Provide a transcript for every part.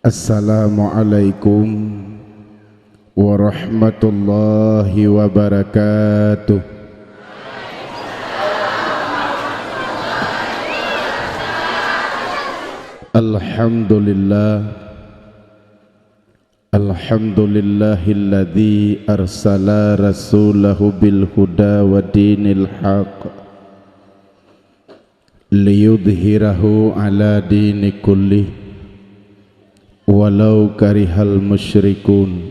Assalamualaikum warahmatullahi wabarakatuh. Alhamdulillahilladzi arsala rasulahu bil huda wa dinil haq liyudhhirahu ala dini kullih walau karihal musyrikun.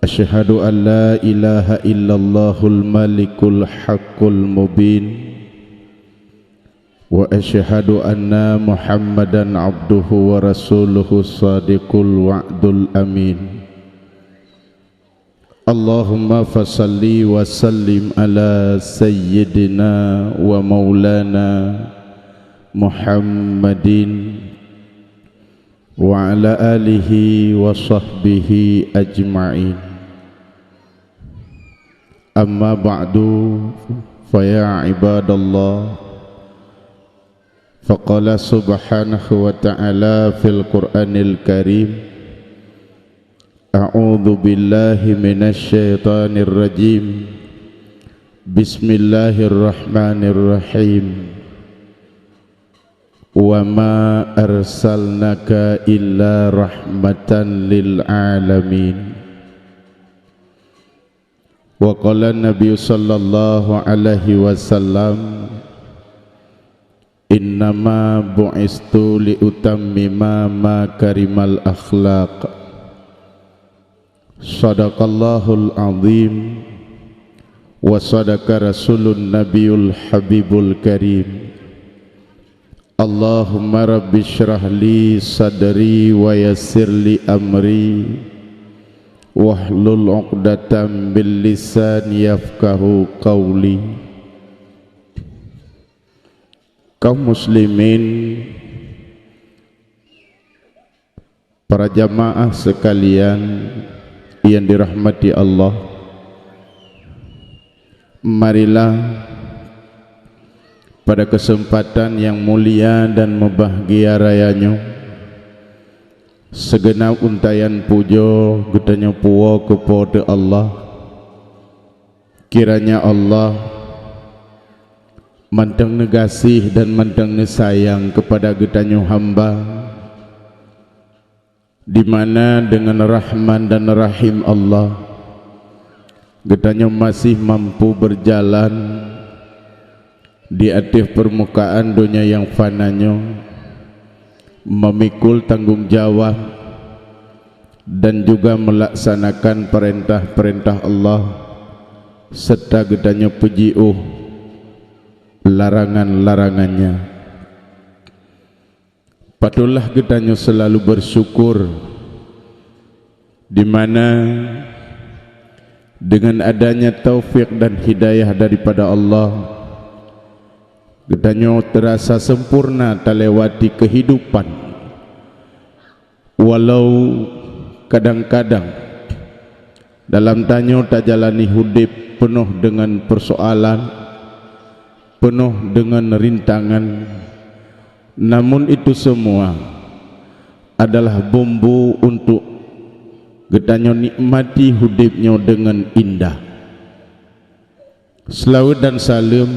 Asyhadu an la ilaha illallahul malikul haqqul mubin wa asyhadu anna muhammadan abduhu wa rasuluhu sadiqul wa'dul amin. Allahumma fasalli wa sallim ala sayyidina wa maulana Muhammadin wa ala alihi wa sahbihi ajma'in. Amma ba'du, fa ya ibadallah, faqala subhanahu wa ta'ala fil Qur'anil Karim, a'udzu billahi minasy syaithanir rajim, bismillahirrahmanirrahim, wa ma arsalnaka illa rahmatan lil alamin. Wa qala Nabi sallallahu alaihi wasallam, innama bu'istu li utammima makarimal akhlaq. Sadaqallahul azim wa sadaqa rasulun nabiyul habibul karim. Allahumma rabbi syrah li sadri wa yassir li amri wahlul 'uqdatam bil lisan yafqahu qawli. Kaum muslimin, para jamaah sekalian yang dirahmati Allah, marilah pada kesempatan yang mulia dan membahagia rayanya, segenap untayan pujo getanya puwa kepada Allah. Kiranya Allah mantang negasih dan mantang nesayang kepada getanya hamba, di mana dengan Rahman dan Rahim Allah getanya masih mampu berjalan di atas permukaan dunia yang fananya, memikul tanggung jawab dan juga melaksanakan perintah-perintah Allah serta getanya pejiuh larangan-larangannya. Patutlah getanya selalu bersyukur, di mana dengan adanya taufik dan hidayah daripada Allah, getanya terasa sempurna terlewati kehidupan. Walau kadang-kadang dalam tanyo tak jalani hidup penuh dengan persoalan, penuh dengan rintangan, namun itu semua adalah bumbu untuk getanya nikmati hidupnya dengan indah. Selawat dan salam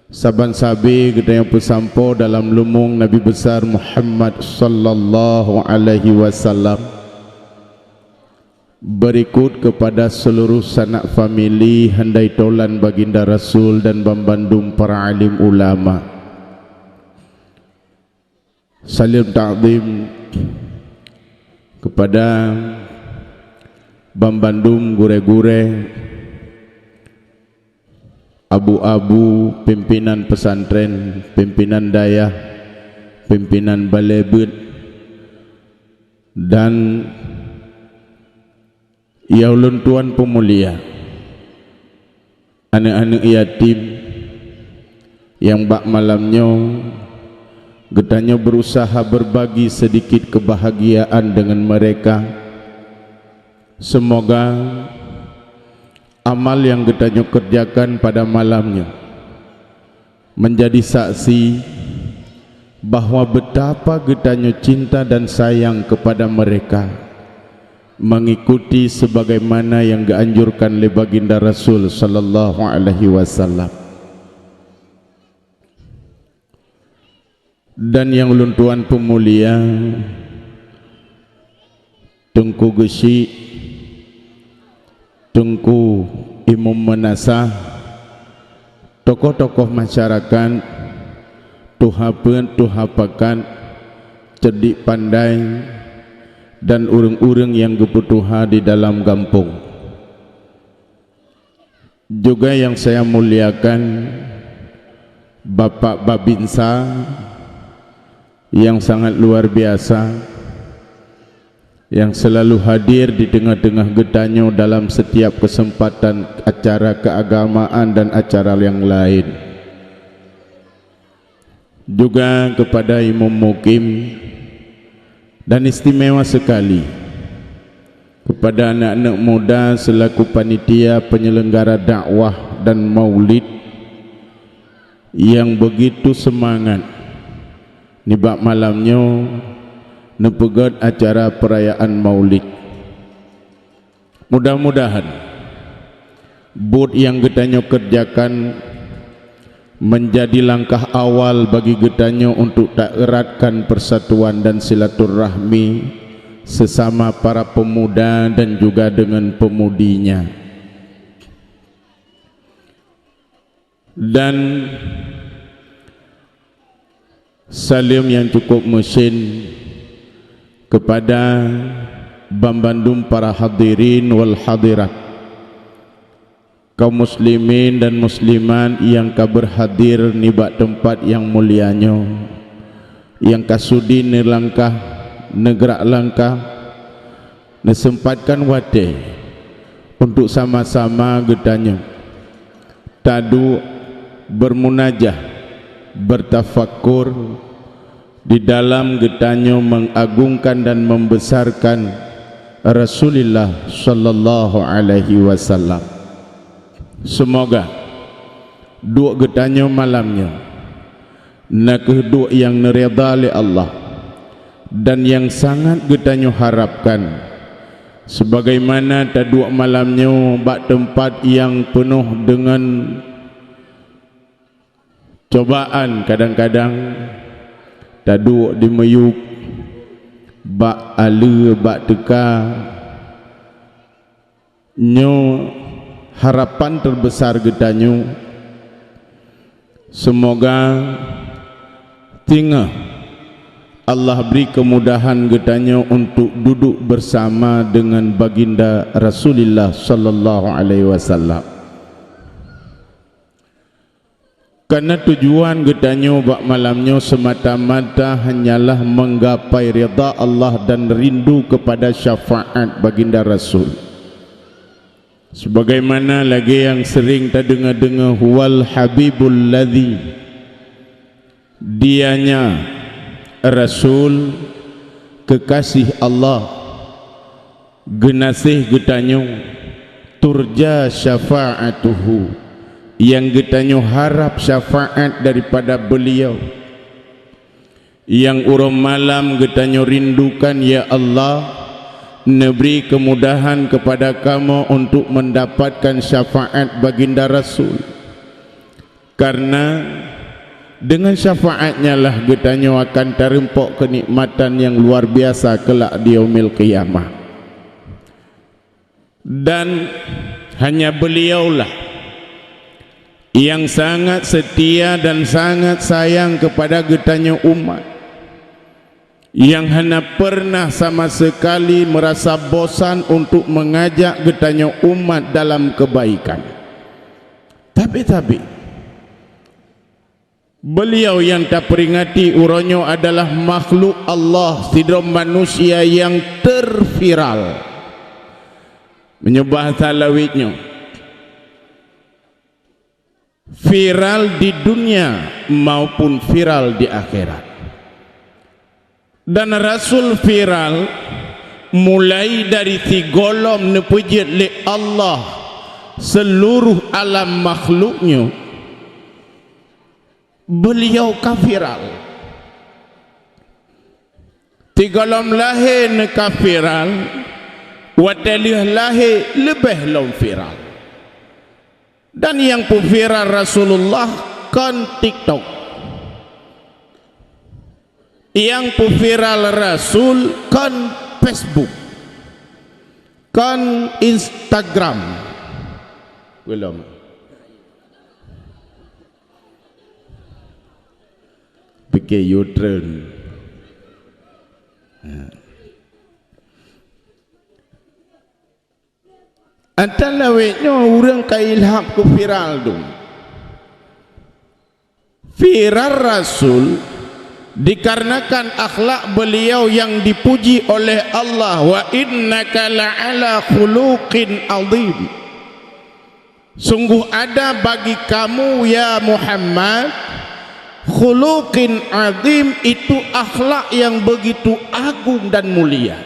saban sabi kita yang pesampo dalam lumung Nabi besar Muhammad sallallahu alaihi wasallam, berikut kepada seluruh sanak famili handai tolan baginda Rasul dan bambandum para alim ulama. Salam ta'zim kepada bambandum gure-gure, abu-abu, pimpinan pesantren, pimpinan dayah, pimpinan balebut, dan ya ulun tuan pemulia, anak-anak yatim yang bak malamnya getanya berusaha berbagi sedikit kebahagiaan dengan mereka. Semoga amal yang getanya kerjakan pada malamnya menjadi saksi bahwa betapa getanya cinta dan sayang kepada mereka, mengikuti sebagaimana yang dianjurkan oleh baginda Rasul sallallahu alaihi wasallam. Dan yang luntuan pemulia Tengku Gesi, Tengku Imam Menasah, tokoh-tokoh masyarakat, tuhapakan, cerdik pandai, dan urang-urang yang kebutuhan di dalam kampung. Juga yang saya muliakan Bapak Babinsa yang sangat luar biasa, yang selalu hadir di tengah-tengah getanyo dalam setiap kesempatan acara keagamaan dan acara yang lain. Juga kepada Imam Mukim, dan istimewa sekali kepada anak-anak muda selaku panitia penyelenggara dakwah dan maulid yang begitu semangat nibak malamnya nepegat acara perayaan maulid. Mudah-mudahan bud yang getanyo kerjakan menjadi langkah awal bagi getanyo untuk tak eratkan persatuan dan silaturahmi sesama para pemuda dan juga dengan pemudinya. Dan salam yang cukup mesin kepada Bambandum para hadirin wal hadirat, kaum muslimin dan musliman yang berhadir nibak tempat yang mulianya, yang kasudi nilangkah negara langkah nesempatkan wate untuk sama-sama getanya tadu bermunajah, bertafakur di dalam getanyo mengagungkan dan membesarkan Rasulullah sallallahu alaihi wasallam. Semoga dua getanyo malamnya nak dua yang nereda oleh Allah dan yang sangat getanyo harapkan, sebagaimana dua malamnya bak tempat yang penuh dengan cobaan, kadang-kadang tadu di meyuk bak ale bak teka nyo harapan terbesar getanyo semoga tinggal Allah beri kemudahan getanyo untuk duduk bersama dengan baginda Rasulullah sallallahu alaihi wasallam. Karena tujuan getanyo bak malamnya semata-mata hanyalah menggapai ridha Allah dan rindu kepada syafaat baginda Rasul. Sebagaimana lagi yang sering kita dengar-dengar, huwal habibul ladzi, dianya Rasul kekasih Allah, genasih getanyo turja syafa'atuhu, yang getanyo harap syafaat daripada beliau, yang uram malam getanyo rindukan, ya Allah neberi kemudahan kepada kamu untuk mendapatkan syafaat baginda Rasul, karena dengan syafaatnya lah getanyo akan terempok kenikmatan yang luar biasa kelak di yaumil qiyamah. Dan hanya beliaulah yang sangat setia dan sangat sayang kepada getanyo umat, yang hanya pernah sama sekali merasa bosan untuk mengajak getanyo umat dalam kebaikan. Tapi beliau yang tak peringati uronyo adalah makhluk Allah, sidrom manusia yang terviral menyembah talawitnya, viral di dunia maupun viral di akhirat. Dan Rasul viral mulai dari tigolom nepujit li Allah seluruh alam makhluknya, beliau viral. Tigalam lahir neka viral, watalih lahir lebih lom viral. Dan yang pun viral Rasulullah kan TikTok, yang pun viral Rasul kan Facebook, kan Instagram. Belum. Pikir U-turn. Antara weknya orang kailham ke viral tu. Viral Rasul dikarenakan akhlak beliau yang dipuji oleh Allah, wa innaka la'ala khuluqin azim. Sungguh ada bagi kamu ya Muhammad khuluqin azim, itu akhlak yang begitu agung dan mulia.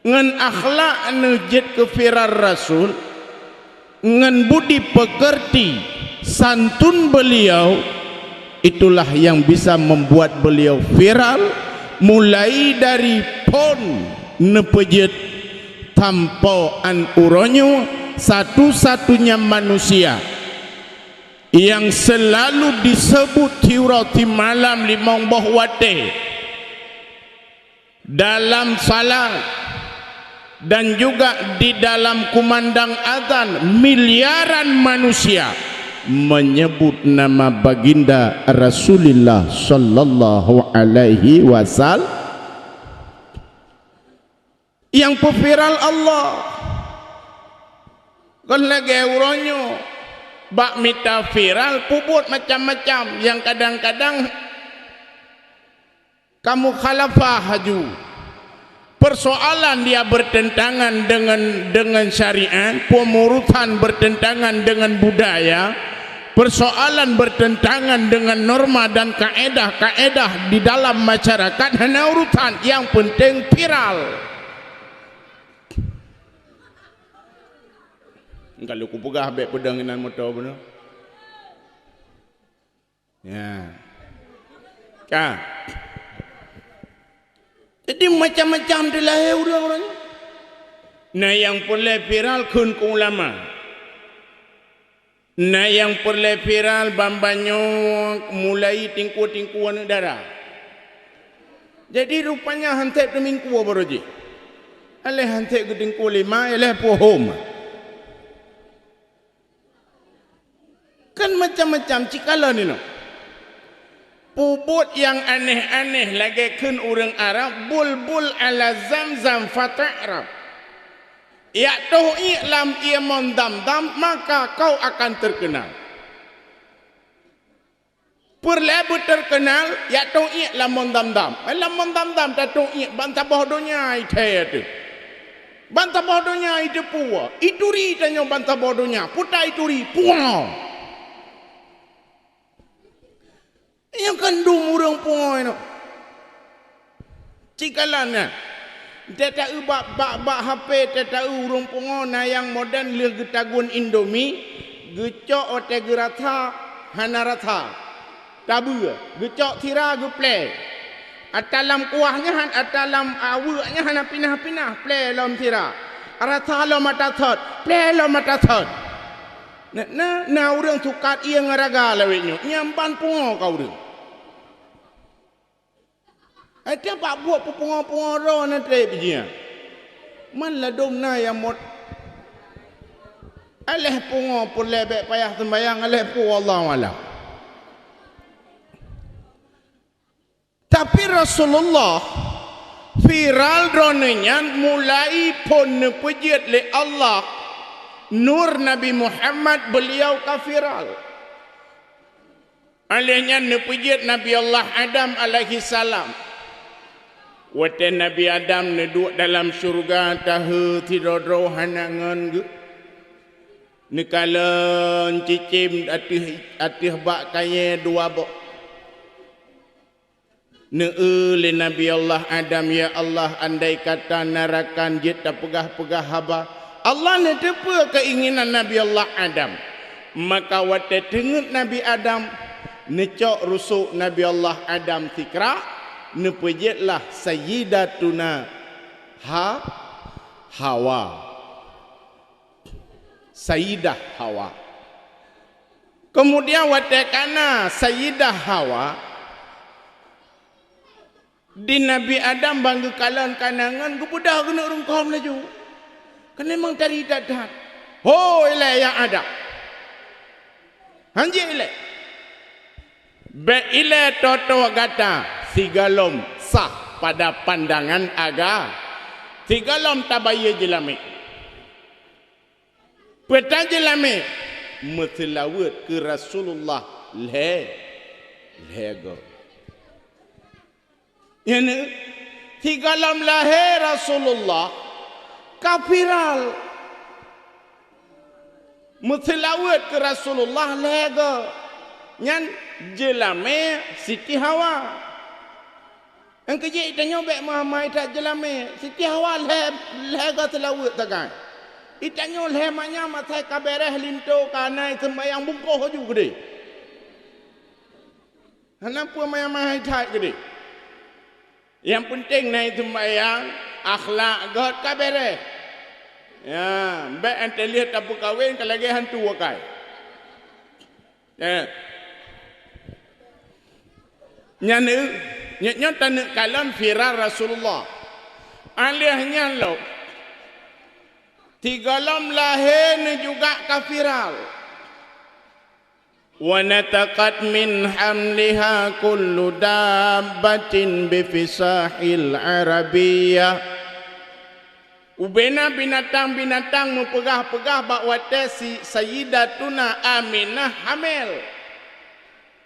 Ngan akhlak nejit ke viral Rasul, ngan budi pekerti santun beliau, itulah yang bisa membuat beliau viral, mulai dari pon nepejit tanpa an uronyo, satu-satunya manusia yang selalu disebut tiurati malam limang bahwate dalam salat dan juga di dalam kumandang azan, miliaran manusia menyebut nama baginda Rasulullah sallallahu alaihi wasallam yang viral Allah. Kan lagi uronyo bak mita viral puput macam-macam yang kadang-kadang kamu khalafah haju. Persoalan dia bertentangan dengan syariat, pemurutan bertentangan dengan budaya, persoalan bertentangan dengan norma dan kaedah-kaedah di dalam masyarakat, hanya urutan yang penting viral. Kalau ku pegah habis pedanginan motor benar. Ya. Kah? Jadi macam-macam dilahir orang-orang. Nah yang perlu viral kun ke ulama. Nah yang perlu viral bambanyo mulai tingku-tingkuan darah. Jadi rupanya hantai temingku baru je. Aleh hantai ke tingku lima, aleh pohom. Kan macam-macam cikala ni no. Puput yang aneh-aneh lagi kun orang Arab, bulbul ala zamzam fata'rab. Ya toh i'lam ia mondam-dam, maka kau akan terkenal. Perlebu terkenal, ya toh i'lam mondam-dam. Lam mondam-dam tak toh i' bantah bodohnya itu. Bantah bodohnya itu puwa. Ituri tanya bantah bodohnya, puta ituri puwa. Yang kandung orang pungai no. Cikalana. Teta bak HP teta orang pungai na yang modern le getagun Indomie, gecok ote gerata hanarata. Tabu, gecok tira geple. Atalam kuahnya atalam awaknya hana pinah-pinah ple lom tira. Rata lom mata thot, ple lom mata thot. Na orang tukat ia ngaraga lawetnya. Nyampan pungai kau orang. Ada pak buat pengaruh nanti begini. Mana dom na yang mod. Aleh pungo pun lebih payah sembayang, aleh pun Allah malam. Tapi Rasulullah viral dronenya mulai pun nepejit le Allah. Nur Nabi Muhammad beliau ka viral. Alehnya nepejit Nabi Allah Adam alaihi salam. Wate Nabi Adam neduk dalam syurga tahu tidodro hanangan ge. Nekala cicim atih bak kaya dua bok. Neule Nabi Allah Adam, ya Allah andai kata narakan jit tak pegah-pegah haba. Allah ne tepa keinginan Nabi Allah Adam. Maka wate tengut Nabi Adam necok rusuk Nabi Allah Adam tikra. nepejitlah Sayyidatuna Hawa. Sayyidah Hawa. Kemudian watakana Sayyidah Hawa di Nabi Adam bangga kalan kanangan kebudah kena rungkam laju. Kan memang tadi dadat. Ho ilai yang ada. Hanji ilai. Be ilai toto gata sigalom sah pada pandangan aga. Sigalom tabaye jelame. Peta jelame meselawat ke Rasulullah lego. Ini sigalom lahir Rasulullah kafiral. Meselawat ke Rasulullah lego. Nyan jelame Siti Hawa. Yang kerja itanya baik Muhammad tak jelame Siti Hawa lego selawat takan. Itanya lemanya matai kabereh linto kanai sembayang bungkoh juga gede. Kenapa mayang-mayang tak gede? Yang penting naik sembayang akhlak god kabereh. Ya, baik ente lihat tak berkahwin kalau lagi hantu wakai. Ya. Nyanya tanak kalam firar Rasulullah. Alihnya lo. Tigalam lahir juga kafiral. Wa nataqat min hamliha kullu dabbatin bifisahil arabiyyah. Ubena binatang-binatang mempegah-pegah bak wate si Sayyidatuna Aminah hamil.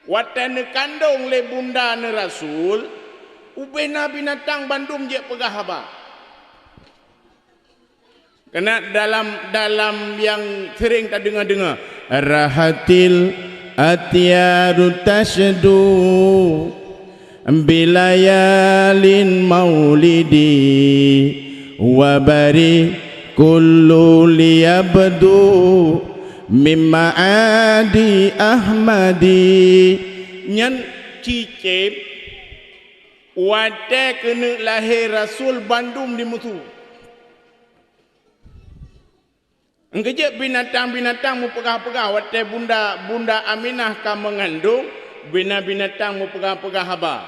Wate ne kandung le bunda ne Rasul. Ubena binatang bandum je pegah haba. Kena dalam yang sering tak dengar-dengar. Rahatil atyaru tashdu bilayalin maulidi wabari kullu liyabdu mimma adi ahmadi. Nyan cicip wate kena lahir Rasul bandum di mutu. Engkejak binatang-binatang mu pegah-pegah wate bunda Aminah ka mengandung binatang mu pegah-pegah haba.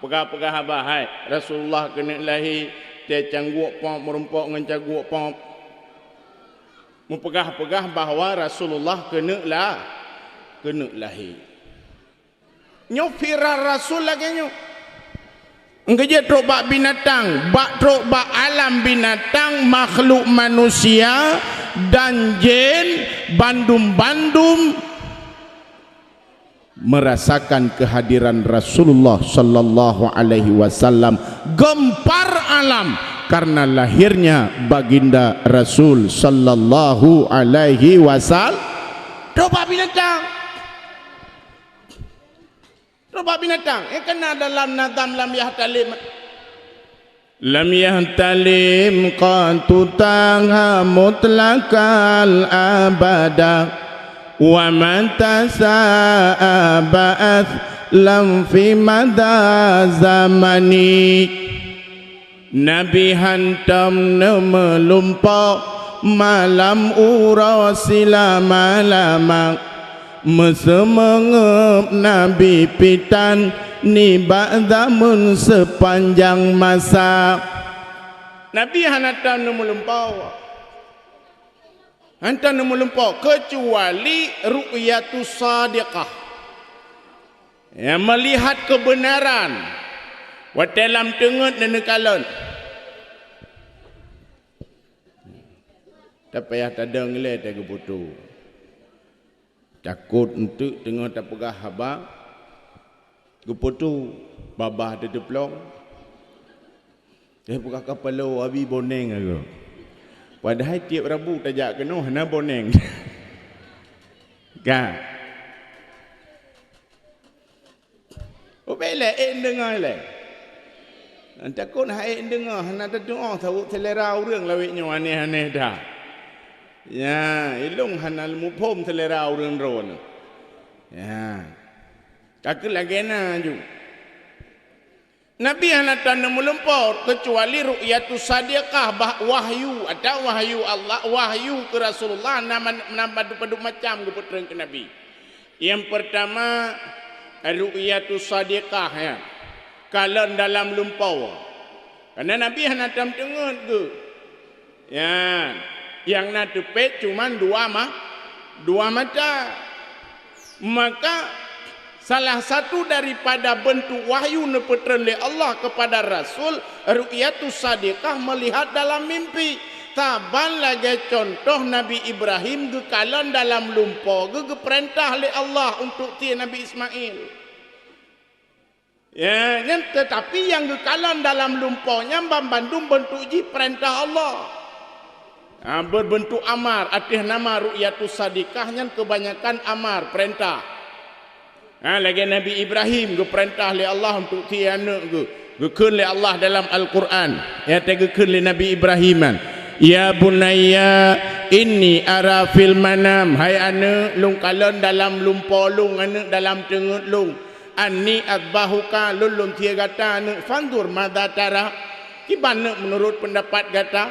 Pegah-pegah haba hai Rasulullah kena lahir dia cangguak pom merumpok ngan cangguak pom. Mu pegah-pegah bahawa Rasulullah kena lahir. Nyo firar Rasul lagi nyo. Engkejak trok bak binatang, bak trok bak alam binatang, makhluk manusia dan jin, bandum-bandum merasakan kehadiran Rasulullah sallallahu alaihi wasallam, gempar alam karena lahirnya baginda Rasul sallallahu alaihi wasallam. Coba binatang. Coba binatang. Kena dalam nazam lam yahtalim. Lam yahtalim qatu tangha mutlaqal abada wa man tasa'a ba'ath lam fi mada zamani. Nabi hantam melumpa malam urasila malama mesemengep Nabi pitan ni ba'damun sepanjang masa. Nabi hanatan melempau. Hantan melempau kecuali ru'yatus sadiqah. Yang melihat kebenaran. Wa dalam tengut dan nekalon. Tak payah tadang le tak kebutu. Takut untuk tengok tak pegah haba. Keputu babah ada deplong. Dia buka kepala abi boneng aku. Padahal tiap Rabu tajak kena hana boneng. Kan? Oh bela dengar le. Takut hai dengar hana terdengar tahu selera orang lawiknya aneh-aneh dah. Ya, ilung hanal mupom selera orang ron. Ya. Kakek lagi na ju. Nabi hanatan melempor kecuali ru'yatus sadiqah wahyu atau wahyu Allah wahyu ke Rasulullah nama padu macam ke putra ke Nabi. Yang pertama ru'yatus sadiqah ya. Kalau dalam lumpur. Karena Nabi hanatan tengok ke. Ya, yang nak tepet cuma dua mata. Maka salah satu daripada bentuk wahyu nepetren oleh Allah kepada Rasul ru'yatus sadiqah melihat dalam mimpi. Taban lagi contoh Nabi Ibrahim gekalan dalam lumpur perintah oleh Allah untuk ti Nabi Ismail. Ya, tetapi yang gekalan dalam lumpurnya bandung bentuk ji perintah Allah. Berbentuk amar, artinya nama ru'yatus sadiqahnya kebanyakan amar, perintah. Lagi Nabi Ibrahim perintah oleh Allah untuk tiana gekun oleh Allah dalam Al-Quran. Ya gekun oleh Nabi Ibrahiman. Ya bunayya inni ara fil manam. Hai anak lung kalon dalam lumpur lung anak dalam tengut lung. Anni adbahuka lulun tia gata anak fandur madha tara. Gimana menurut pendapat gata?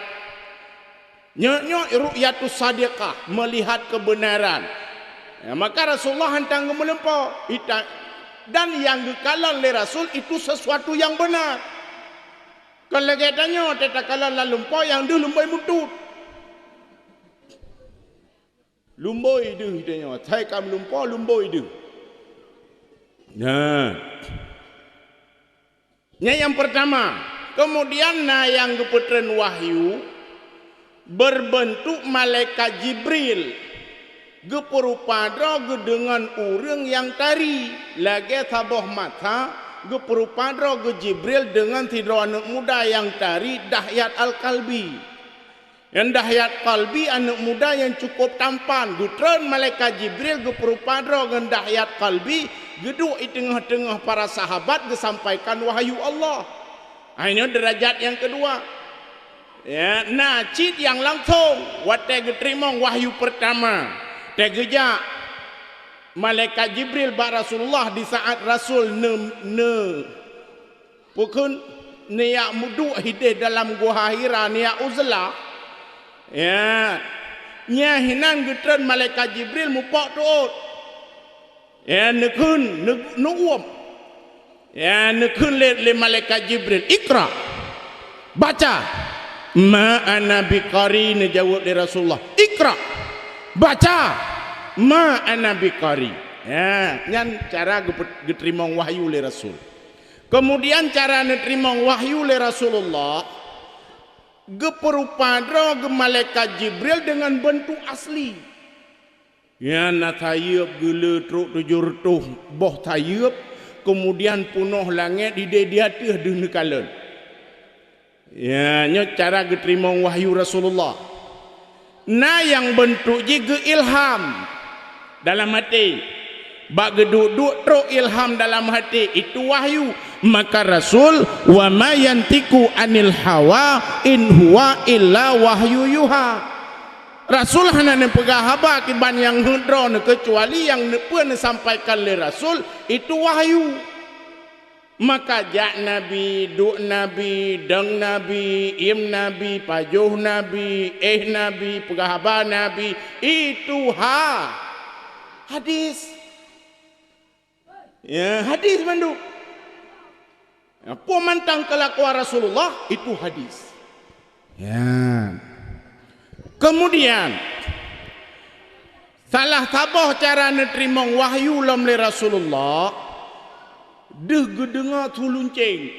Nyok ru'yatus sadiqah melihat kebenaran. Ya, maka Rasulullah hantar ke melempau dan yang dikalan oleh Rasul itu sesuatu yang benar. Kalau katanya teta kalan la lumpau yang dia lumboi mutut. Lumboi dia katanya, saya kam lumpau lumboi dia. Nah. Yang pertama, kemudian yang keputren wahyu berbentuk malaikat Jibril. Geperupadra dengan urang yang tari lagi taboh mata geperupadra Jibril dengan tidur anak muda yang tari Dahyat Al-Kalbi. Yang Dahyat Kalbi anak muda yang cukup tampan gutron malaikat Jibril geperupadra dengan Dahyat Kalbi geduk di tengah-tengah para sahabat disampaikan wahyu Allah. Ini derajat yang kedua. Ya, cid yang langsung watai geterima wahyu pertama. Tegejak malaikat Jibril ba Rasulullah di saat Rasul pukun niat mudu hidih dalam gua Hira niat uzlah. Ya, nya hinan getren malaikat Jibril mupok tuut. Ya nekun nuum. Ya nekun le malaikat Jibril ikra. Baca. Ma ana biqari jawab dari Rasulullah. Ikra. Baca ma ana biqari. Ya, nyan cara geterima wahyu oleh Rasul. Kemudian cara neterima wahyu oleh Rasulullah geperupadra malaikat Jibril dengan bentuk asli. Ya natayub gele truk tujur tuh boh tayub kemudian punuh langit di diatih deune kalon. Ya nya cara geterima wahyu Rasulullah. Yang bentuk juga ilham dalam hati. Bak geduk-duk truk ilham dalam hati itu wahyu. Maka Rasul wa ma yantiku anil hawa in huwa illa wahyu yuha. Rasul hanya nepegah haba kiban yang hudron kecuali yang nepun sampaikan oleh Rasul itu wahyu. Maka jak Nabi, duk Nabi, deng Nabi, im Nabi, pajuh Nabi, Nabi, pegahaba Nabi, itu hadis. Ya, hadis mandu. Ya, pemantang kelakuan Rasulullah itu hadis. Ya. Kemudian salah tabah cara nerima wahyu oleh Rasulullah. Dengar tuluncing.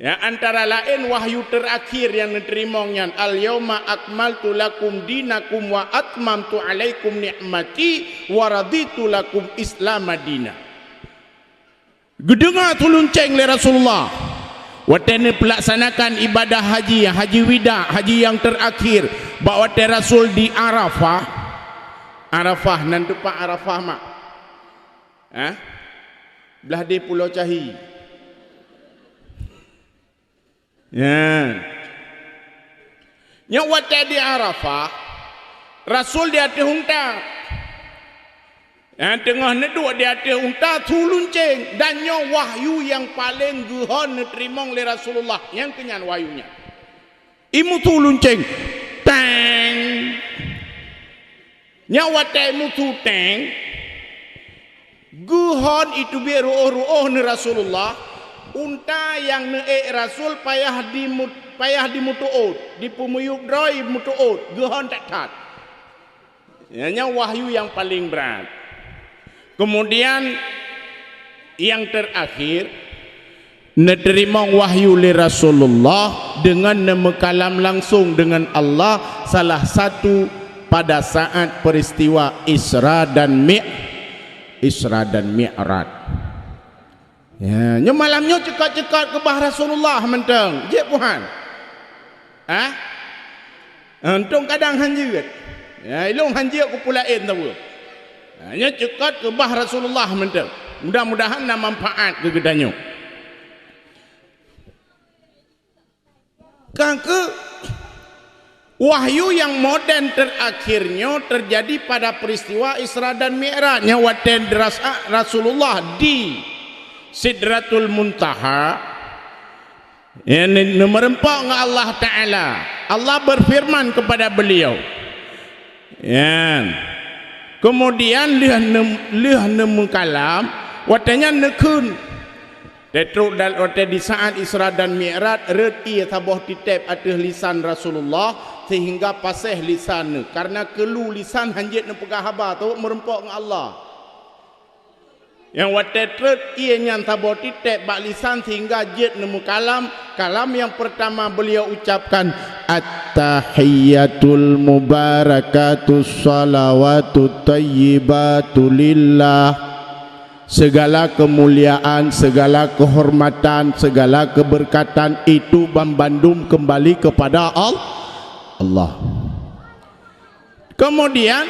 Ya, antara lain wahyu terakhir yang diterimanya al-yauma akmaltu lakum dinakum wa atmamtu alaikum ni'mati wa raditu lakum islam madina. Gedengar tuluncing oleh Rasulullah. Watene pelaksanakan ibadah haji wida, haji yang terakhir. Bawa Rasul di Arafah nan depan Arafah mak. Belah di Pulau Cahi. Ya. Nyawat di Arafah, Rasul dia dihungta. Tengah neduk di atas unta tu luncing dan nya wahyu yang paling gehon diterima oleh Rasulullah yang kenyan wahyunya. Imu tu luncing. Tang. Nya watai imu tu tang. Gehon itu biar ru'uh ni Rasulullah. Unta yang neek Rasul payah dimutuut, dipumuyuk droi mutuut, gehon tak tat. Nya wahyu yang paling berat. Kemudian yang terakhir menerima wahyu li Rasulullah dengan mekalam langsung dengan Allah salah satu pada saat peristiwa Isra dan Mi'raj. Ya, nya malamnya cekat-cekat ke bah Rasulullah menteng. Je puhan. Untung kadang hanjir. Ya, ilung hanjir ku pulain tahu. Hanya cekat ke bah Rasulullah menteng. Mudah-mudahan nak manfaat ke gedanyo. Ke wahyu yang moden terakhirnya terjadi pada peristiwa Isra dan Mi'raj. Nya waten Rasulullah di Sidratul Muntaha. Ini merempak dengan Allah Ta'ala. Allah berfirman kepada beliau. Ya. Kemudian liah nemu kalam watanya nekun tetruk dal wate di saat Isra dan Mi'raj reti taboh titep atas lisan Rasulullah sehingga paseh lisan karena kelu lisan hanjit ne pegah haba tu merempok dengan Allah. Yang wate trut ianya taboh titep bak lisan sehingga jit nemu kalam yang pertama beliau ucapkan at-tahiyyatul mubarakatus salawatut tayyibatu lillah. Segala kemuliaan, segala kehormatan, segala keberkatan itu membandum kembali kepada Allah. Kemudian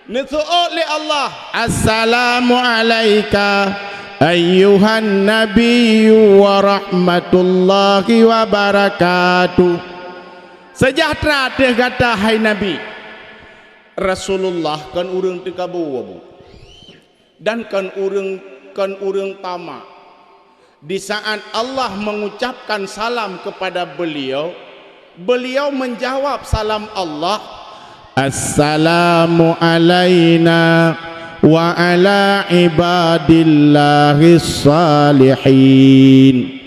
nisu'ul li Allah, assalamu alaika ayyuhan nabiyyu wa rahmatullahi wa barakatuh. Sejahtera teh kata hai Nabi. Rasulullah kan urang teu kabawa dan kan urang tamak. Di saat Allah mengucapkan salam kepada beliau, beliau menjawab salam Allah, assalamu alaina wa ala ibadillahis salihin.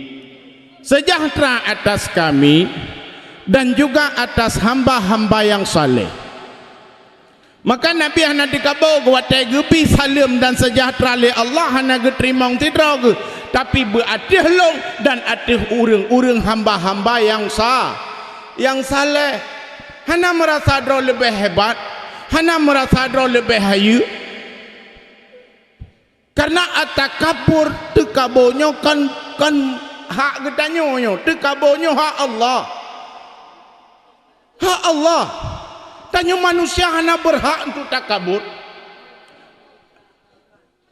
Sejahtera atas kami dan juga atas hamba-hamba yang saleh. Maka Nabi hana dikabau watai gepi salam dan sejahtera li Allah hana getrimong tidra ge, tapi beatih long dan atih urang-urang hamba-hamba yang saleh. Hana merasa dro lebih hebat, hana merasa dro lebih hayu. Karena atakabur tekabonyo kan hak gedanyo, tekabonyo hak Allah. Hak Allah. Tanya manusia hana berhak untuk takabur.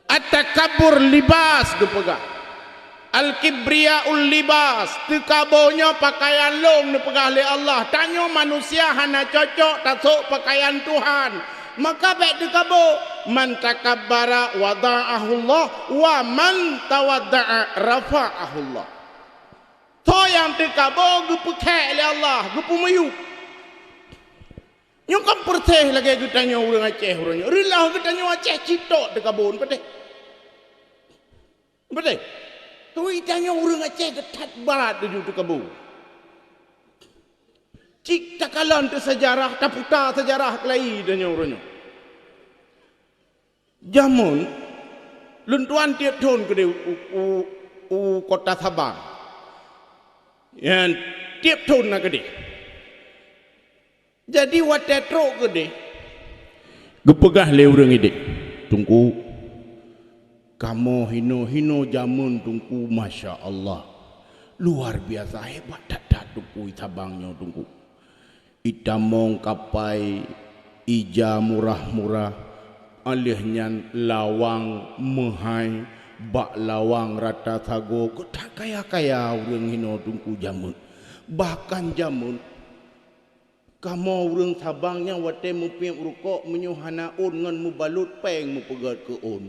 At-takabur libas dipegang. Al-kibriyaul libas, tekabonyo pakaian long dipegang oleh Allah. Tanya manusia hana cocok tasuk pakaian Tuhan. Maka baik tekabo man takabbara wada'ahullah wa man tawadda'a rafa'ahullah. To yang tekabo gepekek oleh Allah, gepumeyuk. Yang kan perteh lagi kita tanya orang Aceh orangnya. Rilah kita tanya Aceh citok dekat kabun betul. Betul. Tu kita tanya orang Aceh ketat barat tu dekat kabun. Cik takalan tu sejarah, taputa sejarah kelai tanya orangnya. Jamun luntuan tiap tahun ke kota Sabang. Yang tiap tahun nak ke jadi watetro gede gepegah le urang ide tungku kamu hino jamun tungku masya Allah luar biasa hebat tak tungku Sabangnya tungku itamong kapai ija murah alihnya lawang mehai bak lawang rata sago tak kaya urang hino tungku jamun bahkan jamun Kamu urang sabangnya wate mu piap rukuk menyuhana un ngan mu balut peng mu pegat ke un.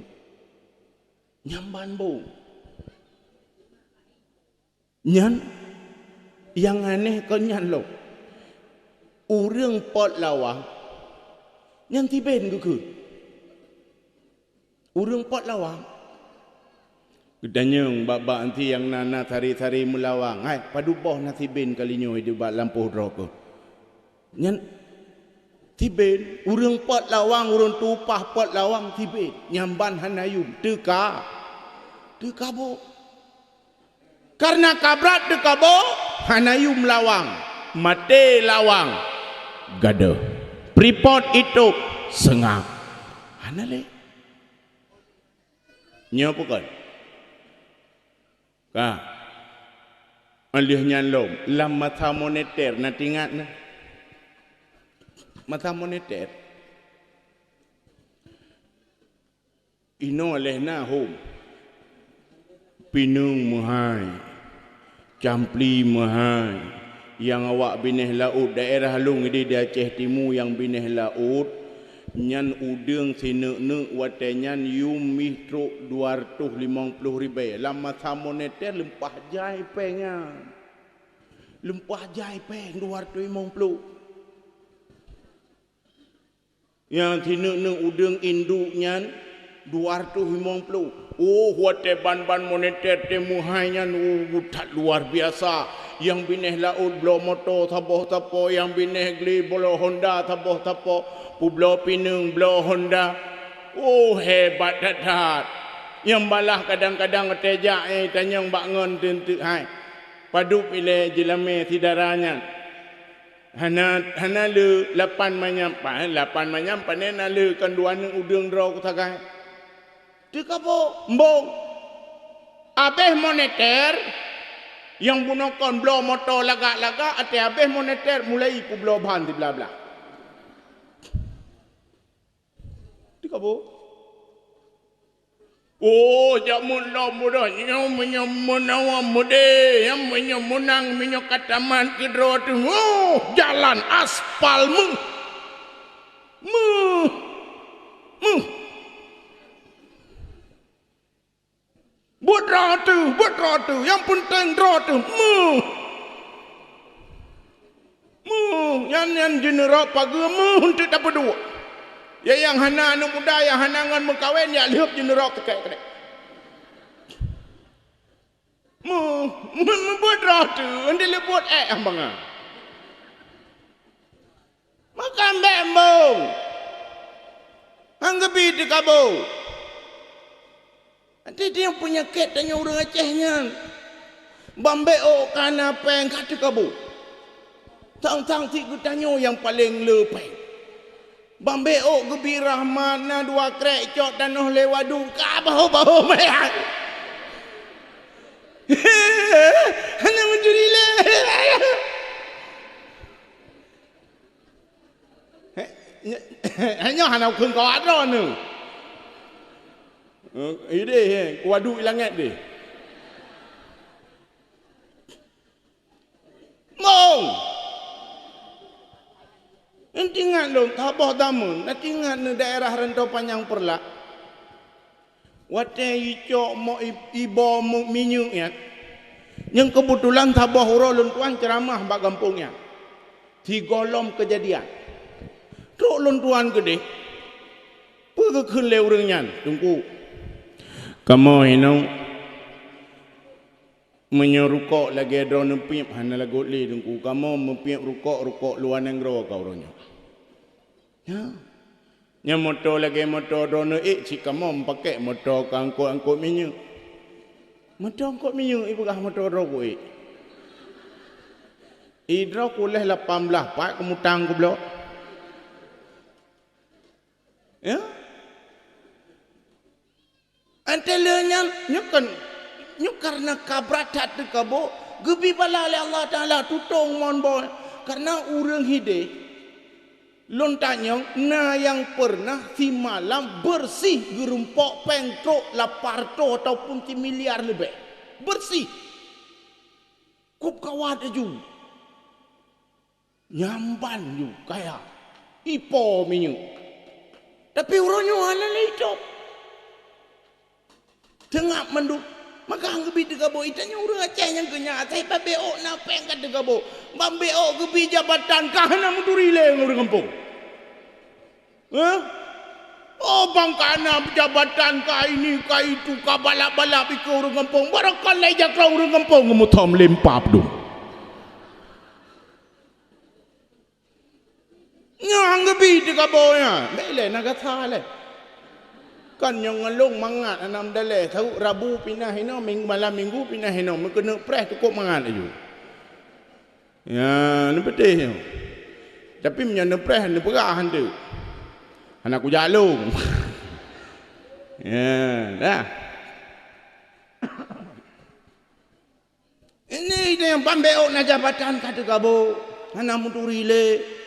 Nyamban bong. Nyan yang aneh kau nyan lo. Urang pot lawang nyan tiben ke. Urang pot lawang. Gedanyang baba anti yang nana tari-tari melawang. Hai padu boh na tiben kalinyo di bak lampu roko. Nyan tiben urang pot lawang urang tupah pot lawang tiben nyamban hanayum teka bo karena kabrat teka bo hanayum lawang mate lawang gada pripot itu sengak hanale nya bukan ka alih nyalom lam mata moneter na tingat na mata moneter ino oleh na home pinung mahai campli mahai yang awak bineh laut daerah halung di Aceh Timur yang bineh laut nyan udeng sinek-nek watenyan yumih truk 250 ribu lam mata moneter lempah jai pengan lempah jai peng 250 yang tinuk-nuk udang induknya 250. Oh, wate ban-ban moneter temuhainya tak luar biasa. Yang bineh laut blo moto tapoh-tapoh, yang bineh gli blo Honda tapoh-tapoh, blo pinung blo Honda. Oh, hebat dadat. Yang balah kadang-kadang tejak tanyang bangun tentu hai. Padu pilih jelame tidaranya. Hana le 8 manyampan nena le kan dua neng udang draw katakai tika po mbong abeh moneter yang bunokon blow moto laga-laga ate abeh moneter mulai ku blow ban di bla bla tika po oh jamun lo mudah nyom menyamunawa mude yang menyamunang menyokataman kedro tu oh jalan aspal mu buat ratu yang penting ratu yang general pagi untuk dapat dua. Ya yang hana anu muda yang hanangan mengkawin ya lihat general tekek. Membuat ratu, anda lebut ambang. Makan bembong. Anggapi di kabo. Nanti dia punya ket tanya orang Acehnya. Bambeo kana peng kata kabo. Tang-tang tiga tanyo yang paling lepeng. Bambeo gebi rahmana dua krek cok tanah lewadu kabahu mayat. Hana mencuri le. Hanya hana kun kau ada nu. Ide wadu ilangat deh. Mong. Nanti ingat dong, tabah tamun. Nanti ingat ni daerah rantau panjang perlak. Wate icok mo ibo mo minyu ya. Yang kebetulan tabah hurul tuan ceramah bak kampungnya. Tigolom kejadian. Truk luntuan gede. Pergi kun leurengnya. Tunggu. Kamu hinau menyerukok lagi ada nempip hana lagu li tunggu. Kamu mempip rukok luar negara kau orangnya. Ya. Nya motor lagi motor dono cik kamu pakai motor angkut minyak. Motor angkut minyak ibu kah motor rokok Idro kuleh 18 pak kemutang ku blok. Ya. Antelanya nyukan karena kabrat tu kabo gebi bala Allah Taala tutong mon boy karena urang hide lontanyong na yang pernah si malam bersih gerumpok pengtrok laparto ataupun si miliar lebih bersih kup kawat aju Nyamban ju kaya ipo minyu. Tapi uronyo halal hidup. Tengah mendu maka anggebi tegabo itanya urang Aceh yang kenya atai babeo na peng ka tegabo. Bambeo gebi jabatan kahana muturile urang kampung. Oh bangkana jabatan ka ini ka itu ka balap-balap ke urang kampung. Barangkali jakra urang kampung mutom lempap du. Anggebi tegabo ya. Mele nagatha le. Kan yang ngelung mangat anam daleh tahu Rabu pindah hino malam minggu pindah hino kena press cukup mangat aja. Ya, ni pedih. Tapi menyana press ni perah hantu. Anak aku jalung. Ya, dah. Ini yang pambeo na jabatan kata kabo. Hana muturile.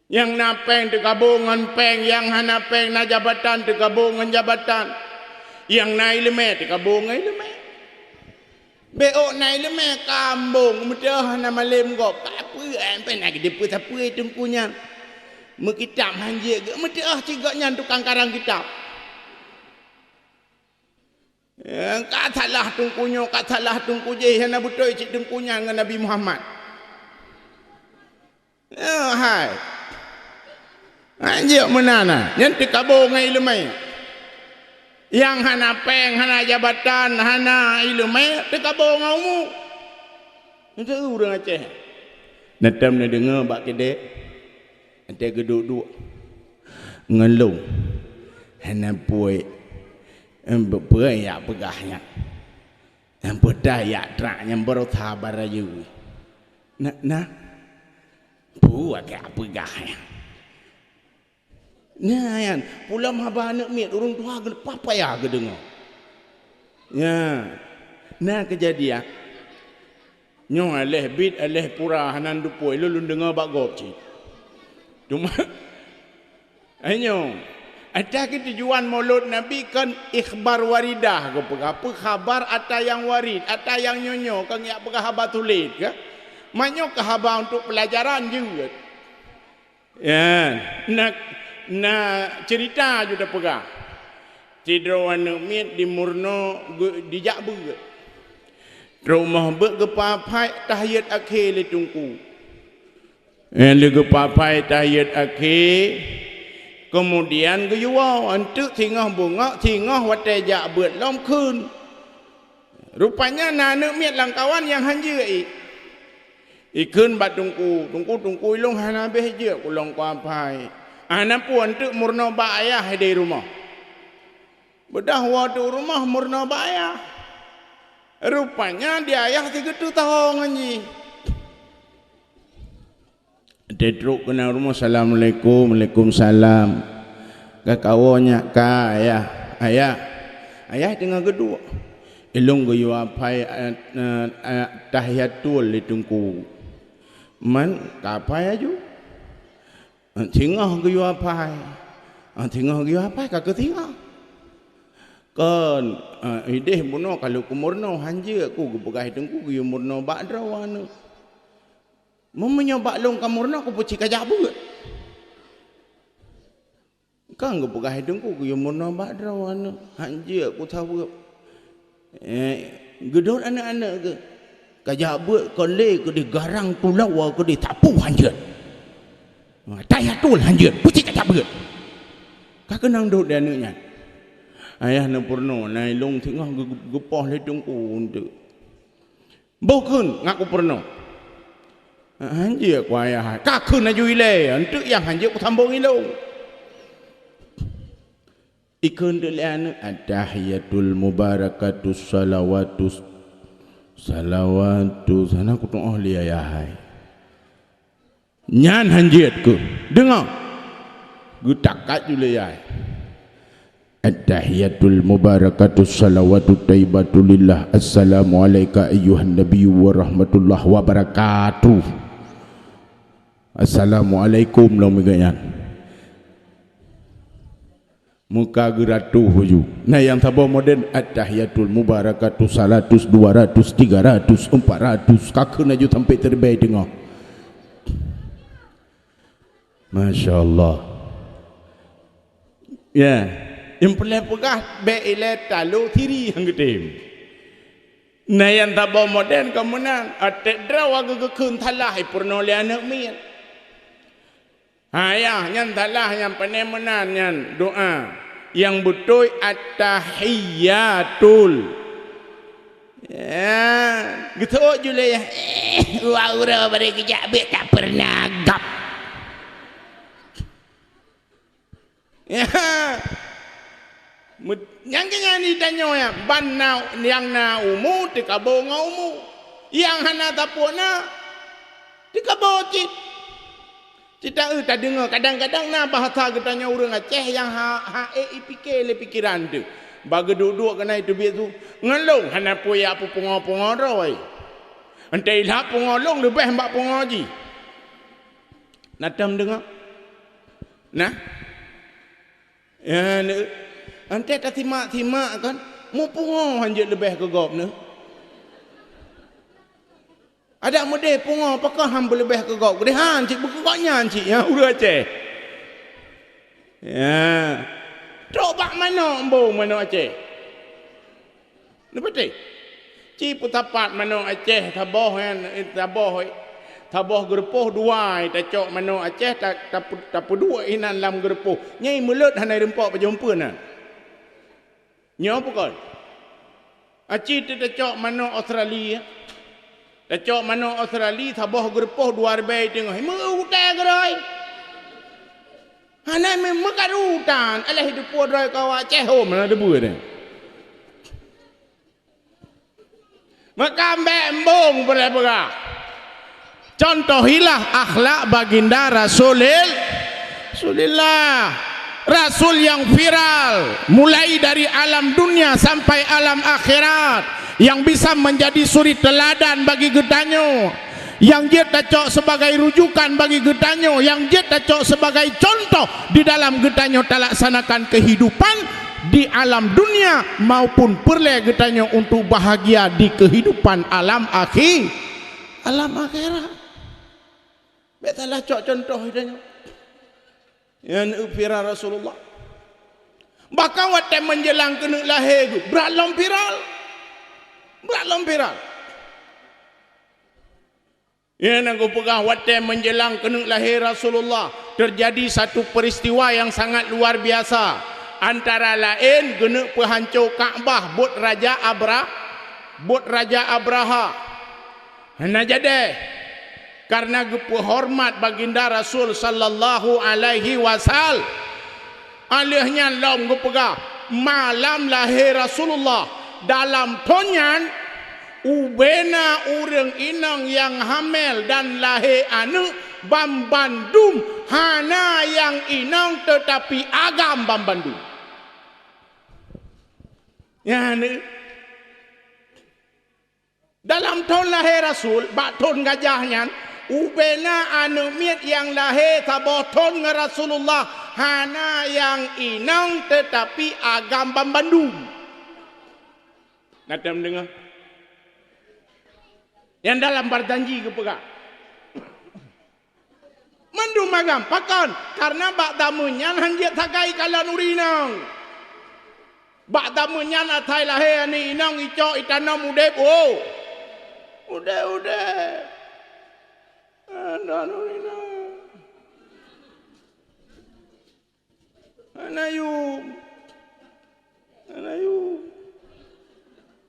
Yang napeng tegabungan peng, yang hana peng na jabatan tegabungan jabatan. Yang na ilme tegabungan ilme. Beo na ilme kambung mudah hana malim gop. Apa pen lagi depu siapa tungkunya. Mekitab hanjir ke mudah cigaknya tukang karang kitab. Yang katalah tungkunya, katalah tungkuje hana betul cik tungkunya dengan Nabi Muhammad. Oh hai. Anjir menana yang tekabo ngai ilmu yang hana peng hana jabatan hana ilmu tekabo ngaumu itu urang Aceh natam na dengar bak kedek ada geduk-duk ngelung hana puai empuai ya pegahnya empuai ya trak yang berotha barayu na puai ke pegahnya. Nah, yan, pulam haba anak miat orang tua ke apa ya ke dengar. Ya. Nah kejadian. Nyo aleh bid aleh pura hanan dupoi lu dengar bak gop ci. Cuma ayo ada ke tujuan maulud Nabi kan ikhbar waridah ke apa khabar ada yang warid, ada yang nyonyo kan ya apa khabar tulis ke. Manyo khabar untuk pelajaran juga. Ya, nak cerita juga pegang. Tidro anak mit di murno di jakbu. Rumah bergepapai tahiyat akhir le tungku. Le gepapai tahiyat akhir. Kemudian geyuau antuk tingah bunga, tingah wate jakbu lom kun. Rupanya anak mit langkawan yang hanjir ikun bat tungku ilung hana behje kulong kapai. Anak pun tu murno ba ayah di rumah. Bedah waktu rumah murno ba ayah. Rupanya dia ayah 3 tahun anji. Dedruk kena rumah assalamualaikum, waalaikumsalam. Kakawanya ka ayah tengah kedua. Ilung goyo apai tahiyatul ditungku. Man kapai aju. Tingah ke apa? Tingah ke apa? Kak tingah. Kan ideh buno kalau kumurno hanje aku gepegai tengku ke murno badrawana. Memenya baklong kamurno aku puci kajabu. Kan gepegai tengku ke murno badrawana. Hanje aku tahu. Gedor anak-anak ke kajabu kole ke di garang pulau ke di tapu hanje. Tayatul hanjir puci tak berat. Kak kenang duduk dia anaknya. Ayah na purno nai long tengah gepah le tungku untuk. Bukan ngaku purno. Hanjir ku ayah. Kak kun aju ile untuk yang hanjir ku tambung ilung. Ikun dulu anak atahiyatul mubarakatus salawatus sana ku tong ahli ayah. Nyan hanjit ku dengar gutakat jule ya at-tahiyatul mubarakatus salawatut thayyibatu lillah assalamu alayka ayyuhan nabiyyu wa rahmatullah wa barakatuh. Assalamualaikum lo meganyan muka geratuh huju. Nah yang tabo modern at-tahiyatul mubarakatus 100 200 300 400 kakek naju sampai terbaik dengar Masya Allah. Ya, yang pelai pegah be ile talu tiri yang gede. Nah yang tak bawa modern kemudian atek draw agak kekun talah purno le anak mian. Ya, yang talah yang penemenan yang doa yang betul at-tahiyyatul. Ya, gitu jule ya. Ura pada kejap tak pernah gap. Ya, yang kena ni tanya ya, ban na yang na umu tikabo ngaumu, yang hana tapona tikabo cit. Cita tak dengar kadang-kadang na bahasa ketanya orang Aceh yang ipikir le pikiran tu. Bagi duduk kena itu biar tu ngelong hana puya apa pungo-pungo roi. Entai lah pungolong lebih mbak pungoji. Nadam dengar? Nah. Ya, ante tak timak kan, mu pungo hanya lebih ke gop ne. Ada mode pungo, apakah ham lebih ke gop? Gede han cik buku koknya cik, ya udah Aceh. Ya, coba mana embo mana Aceh? Lepas cik putapat mana Aceh taboh kan, taboh gerpoh dua, tak cok mano Aceh tak dua inan lam gerpoh. Nyai mulut hanai rempok berjumpa na. Nyo apa kau? Aceh tu tak cok mano Australia. Tak cok mano Australia taboh gerpoh dua arbai tengok. Mu utai gerai. Hanai memang karutan. Alah hidup podrai kau Aceh ho mana debu ni. Maka ambek embung berapa? Contohilah akhlak baginda Rasulillah, Rasul yang viral mulai dari alam dunia sampai alam akhirat, yang bisa menjadi suri teladan bagi gedanyo, yang dia cocok sebagai rujukan bagi gedanyo, yang dia cocok sebagai contoh di dalam gedanyo terlaksanakan kehidupan di alam dunia maupun perle gedanyo untuk bahagia di kehidupan alam akhirat. Betalah cok contoh hidupnya yang viral Rasulullah. Bahkan waktu menjelang kena lahir tu beralom viral. Yang aku pegang waktu menjelang kena lahir Rasulullah terjadi satu peristiwa yang sangat luar biasa. Antara lain kena penghancur Kaabah bot Raja Abraha. Hanya jadi karena hormat baginda Rasul sallallahu alaihi wasallam, alihnya lom gupega malam lahir Rasulullah dalam tonyan ubena urang inang yang hamil dan lahir anak Bambandum hana yang inang tetapi agam Bambandum. Ya ni dalam ton lahir Rasul bak ton gajahnya ubena anu miat yang lahir taboton dengan Rasulullah hana yang inang tetapi agam Bambandum. Nadam dengar? Yang dalam berjanji ke pegang. Mandum agam pakan karena bak damunya hanjat takai kala nurinang. Bak damunya atai lahir ni inang icok itanam udep udah. Anayu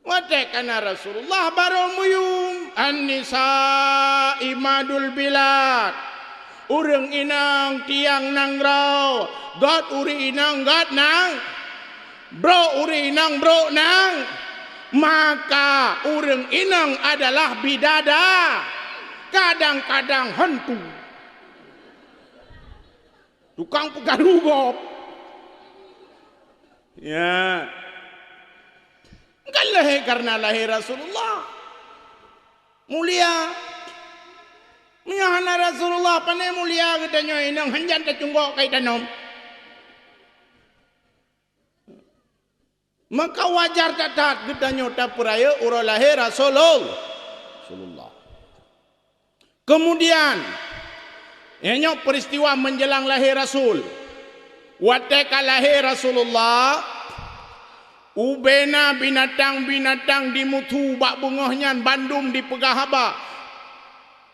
watekana Rasulullah baromuyum an-nisa imadul bilad urang inang tiang nang rau god uri inang god nang bro uri inang bro nang, maka urang inang adalah bidada, kadang-kadang hantu tukang pegarugop. Ya kan lahir karena lahir Rasulullah mulia menyahana Rasulullah pandai mulia katanya inang hanjan tercunggok kaitan maka wajar catat katanya tak peraya urang lahir Rasulullah. Kemudian Ianya peristiwa menjelang lahir Rasul. Watika lahir Rasulullah, ubena binatang-binatang dimutu bak bungahnya bandum dipegah haba.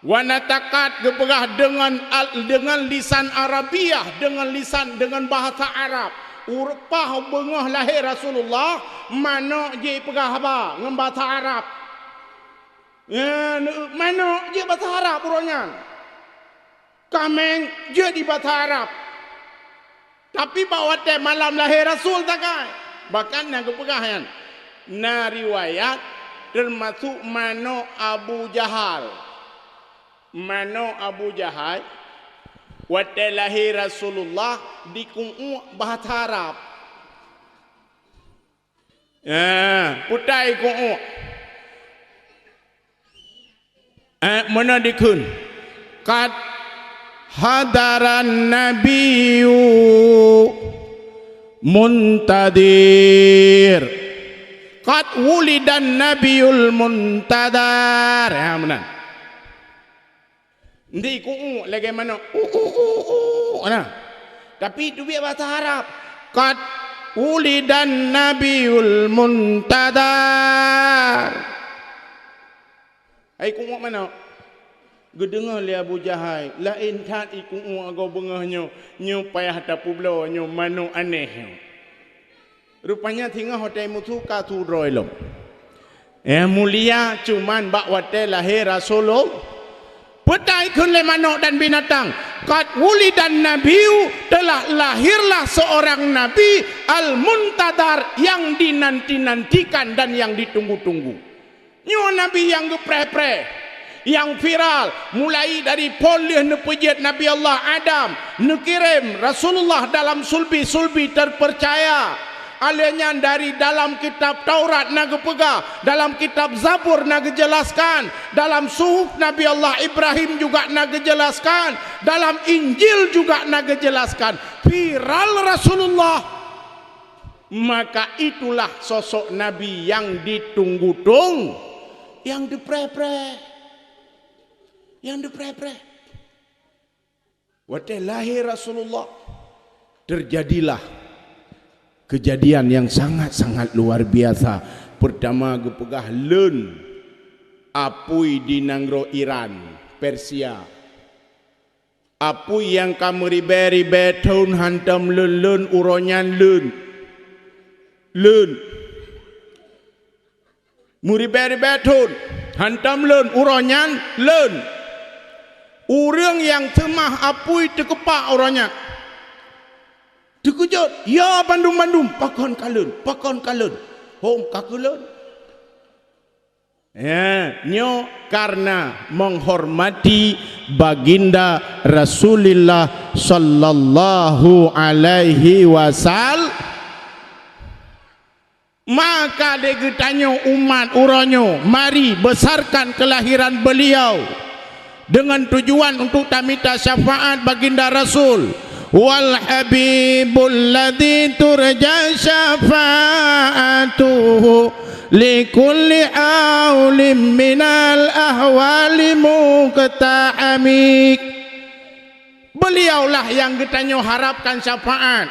Wanatakat kepegah dengan lisan Arabiah, dengan bahasa Arab. Urpah bengah lahir Rasulullah, mana je pegah haba dengan bahasa Arab. Mana je bahasa Arab urangnya. Kameng je di bahasa Arab. Tapi bawa teh malam lahir Rasul takai. Bahkan yang kepegahan. Na riwayat termasuk mano Abu Jahal. Mano Abu Jahal. Wate lahir Rasulullah di kungu bahasa Arab. Putai kungu. Mana dikun? Kat hadaran nabiyyu muntadir. Qad wulidan nabiyul muntadar. Ya benar. Ndi ku lagi mana? Nah. Tapi itu biar bahasa Arab. Qad wulidan nabiyul muntadar. Ai ku mana? Gedengar li Abu Jahal, lain tat iku agau bengahnya, nyu payah tapu blo, nyu manu aneh. Rupanya tinggal hotel mutu ka tu roilom. Mulia cuman bak wate lahir Rasulullah. Petai kun le manok dan binatang. Qad wulidan nabiyu, telah lahirlah seorang nabi al-muntadar yang dinanti-nantikan dan yang ditunggu-tunggu. Nyu nabi yang gepreh-preh, yang viral mulai dari polih nepejit Nabi Allah Adam, nekirim Rasulullah dalam sulbi-sulbi terpercaya. Alanya dari dalam kitab Taurat naga pegah, dalam kitab Zabur naga jelaskan, dalam suhuf Nabi Allah Ibrahim juga naga jelaskan, dalam Injil juga naga jelaskan. Viral Rasulullah. Maka itulah sosok Nabi yang ditunggu-tunggu, yang dipreh-preh. Yang dipreh-preh. Waktu lahir Rasulullah, terjadilah kejadian yang sangat-sangat luar biasa. Pertama gepegah len apui di Nanggro Iran, Persia. Apui yang kamu ribe-ribe tahun hantam len uronyan len. Muribe-ribe tahun hantam len uronyan len. Orang yang temah apui terkepak orangnya. Terkejut. Ya bandum-bandum. Pakon kalun. Hom kakulun. Ya, nyo karena menghormati baginda Rasulullah sallallahu alaihi wasallam. Maka dia tanya umat uranyo, mari besarkan kelahiran beliau dengan tujuan untuk tamita syafaat baginda Rasul. Wal habibul ladzi turja syafa'atuhu likulli aulim minal ahwali muqta'amik. Beliaulah yang kita harapkan syafaat,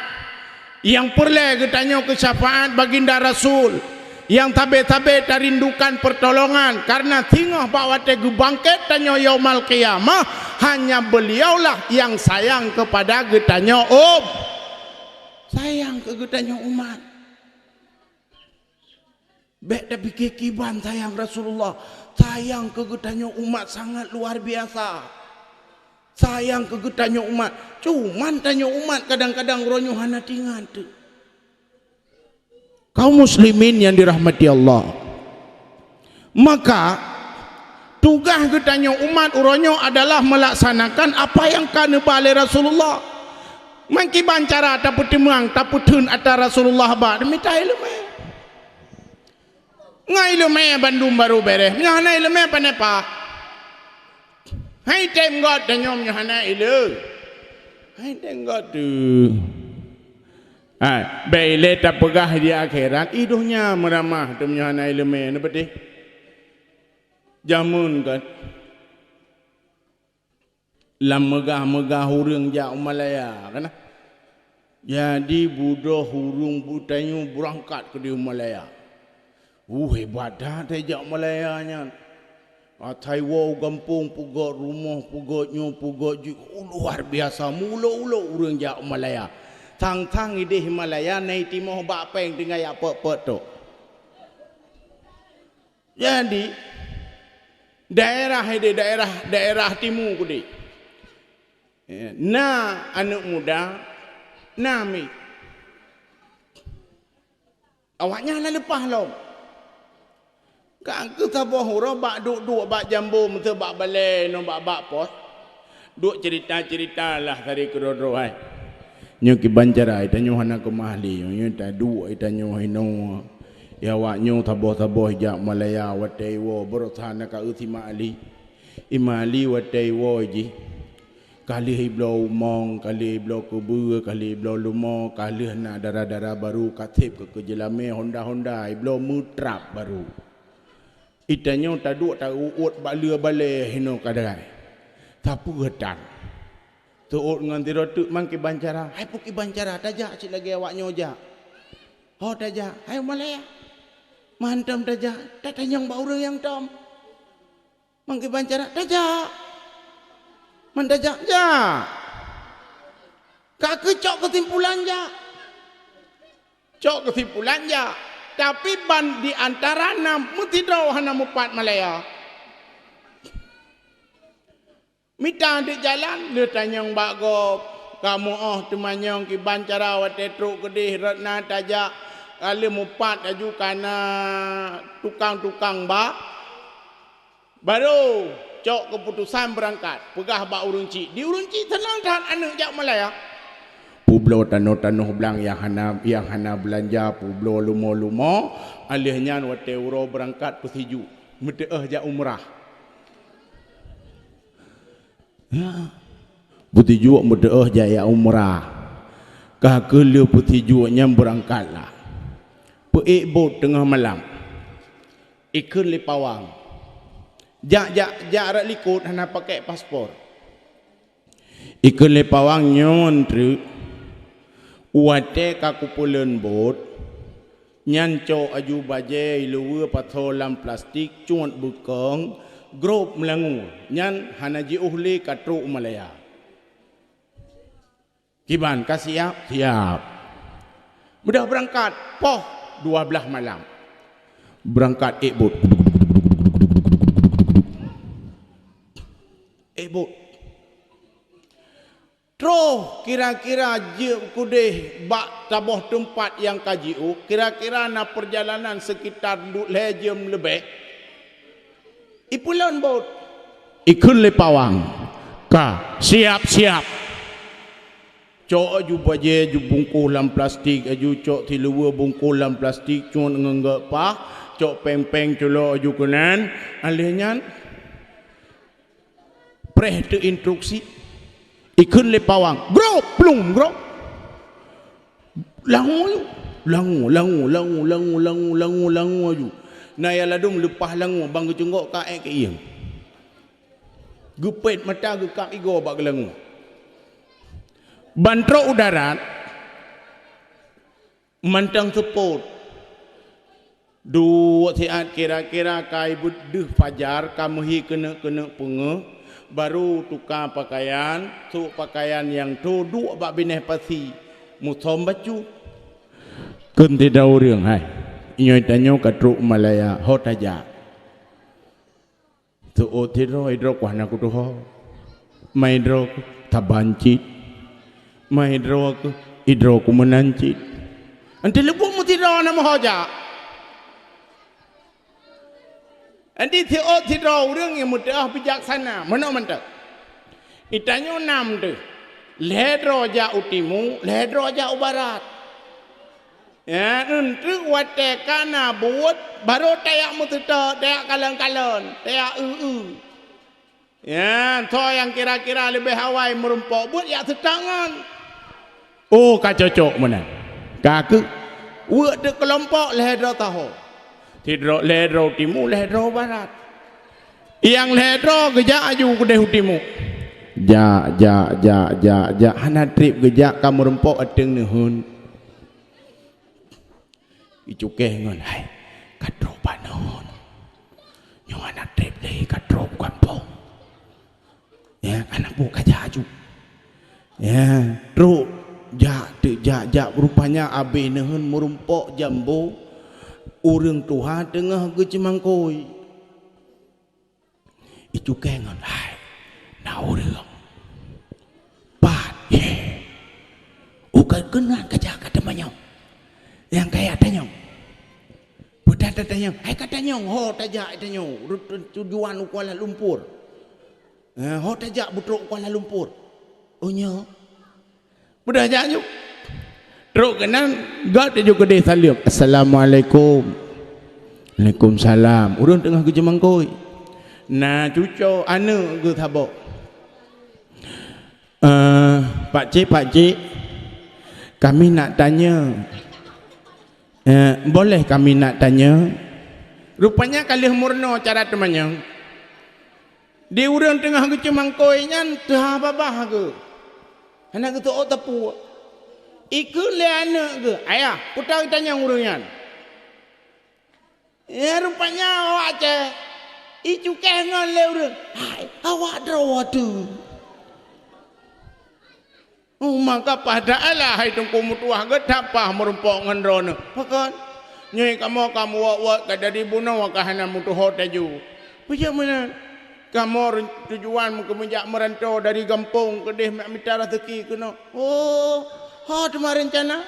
yang perlu kita ke syafaat baginda Rasul, yang tabe-tabe tarindukan pertolongan karena tinggal bawa tegu bangkit tanya yaumal qiyamah. Hanya beliaulah yang sayang kepada getanya sayang ke getanya umat. Bek tapi kekiban sayang Rasulullah, sayang ke getanya umat sangat luar biasa. Sayang ke getanya umat, cuman tanya umat kadang-kadang ronyohana tingan tu. Kaum muslimin yang dirahmati Allah, maka tugas getanya umat uronyo adalah melaksanakan apa yang kena balik Rasulullah. Mangki bancara tapi temang tapi tun ata Rasulullah ba demi tai lume. Ngai lume Bandung baru beres. Nyana lume panepa. Hai tem god danyom nyana ilu. Hai tem god tu. Baile tak pegah di akhirat iduhnya meramah temnya hanai leme na peti jamun kan lam megah-megah hurung jak Malaya kan. Jadi budak hurung butanyu berangkat ke di Malaya. Hebat dah jak Malayanya. Taiwan kampung pugot rumah pugotnya pugot luar biasa mula-mula urang jak Malaya. Tang-tang ide Himalaya nai timah bak peng dengan ya pek-pek tu. Jadi daerah timur ku di. Nah anak muda nami awaknya lah lepas lo. Kan kita bohong bak duk bak jambu mesti bak balai no bak pos. Duk cerita lah tadi kedua hai. Nyo ki bancara itanyo hana ke mahli nyo ta du itanyo hino ya wa nyo tabo jak Malaya wataiwo berothana ka utima ali imali wataiwo ji kali hiblo mong kali hiblo kubu kali hiblo lumo kali na dara baru katip ke jelame Honda hiblo mutrap baru itanyo ta du ta uut balua bale hino kadai tapu gedan tuut ngan tiro tu mang ki bancara hai puki bancara tajak cik lagi awak nyoja ho tajak hai Malaya mantam tajak tatanyang ba urang yang tom mang ki bancara tajak man tajak ja ka kecok kesimpulan ja tapi ban di antara enam mesti draw hana mupat Malaya. Mita di jalan le tanyang bagop kamu temanyang ki bancara wate truk gedih ratna tajak kali mupat aju kana tukang ba baru cok keputusan berangkat pegah ba urunci di urunci tenang tahan anak jak Malaya. Publo tanoh belang yang hana belanja publo lumo alihnya wate uro berangkat pesiju medeeh jak umrah. Pesiju medeeh jak umrah. Kah keleu pesiju nya berangkatlah. Peik bot tengah malam. Ikun li pawang. Jak rak likut hana pakai paspor. Ikun li pawang nyon truk wate kakupulen bot nyanco aju baje luwe patolam plastik cuat bukong grup melangu nyan hanaji uhli katru Malaya. Kiban ka siap mudah berangkat poh 12 malam berangkat bot Troh kira-kira je kudeh bak taboh tempat yang kajiu kira-kira na perjalanan sekitar 2 jam lebih. Ipulan bot. Ikun le pawang. Ka siap. Cok aju baje aju bungkus lam plastik aju cok tiluwa bungkus lam plastik cun ngenggak pah cok peng colo aju kenan alihnya preh te instruksi ikun le pawang grop plung grop langu aju na ya ladum lepas langu bang kecunggok ka ke ieng gupet mata gekak igo bak langu bantro udarat mantang sepot dua tiat kira-kira kai buduh fajar kamuhi kena punga baru tukar pakaian yang tu duk bak bineh pasi mutom baju kun tidak urang hai inyo tanyo katruk Malaya hotaja tu otiro hidro kuana kutuho maidro tabancit maidro hidro kumenancit ante lebu mutiro nama hoja Andi tidak orang yang mudah bijaksana, mana mantap. Itanyo nam tu, ledro ja utimu, ledro ja ubarat. Ya, untuk wate kana buat baru tayak mututa, tayak kalan, tayak Ya, to yang kira-kira lebih hawai merumpok buat ya setangan. Oh, kacocok mana? Kaku, buat de kelompok ledro tahu. Tidak ledro timu ledro barat yang ledro geja aju ke dehu timu ja hana trip gejak kamu rempok ateng nuhun icuke ngon hai kadro panon nyo hana trip deh kadro kampung ya anak bu kajaju ya tru ja rupanya abe nuhun murumpok jambu urang Tuhan tengah ge cemangkoi icuke ngon hai na urang pat ukan kenan kaja kata manyong yang kaya tanyong budak tanyong hai katanyong ho tajak tanyong tujuan Kuala Lumpur ho tajak butruk Kuala Lumpur onyo budak janjuk teruk kenan gak tajuk gede salam assalamualaikum waalaikumsalam urang tengah kerja mangkoi nah cucu ane ge thabok pak cik kami nak tanya boleh kami nak tanya rupanya kalih murno cara temannya di urang tengah kerja mangkoi nyan tah babah ke anak tu oh tepu ikut le anak ke ayah putar tanya urang ya rupanya awak je icu kengon le urang hai awak draw tu maka padalah hai tungku mutuah getapah merumpok ngendron pakan nyai kamu wak kada dibuna wakahana mutuh taju bagaimana kamu tujuan kemenjak merantau dari kampung ke deh minta rezeki kena oh cuma rencana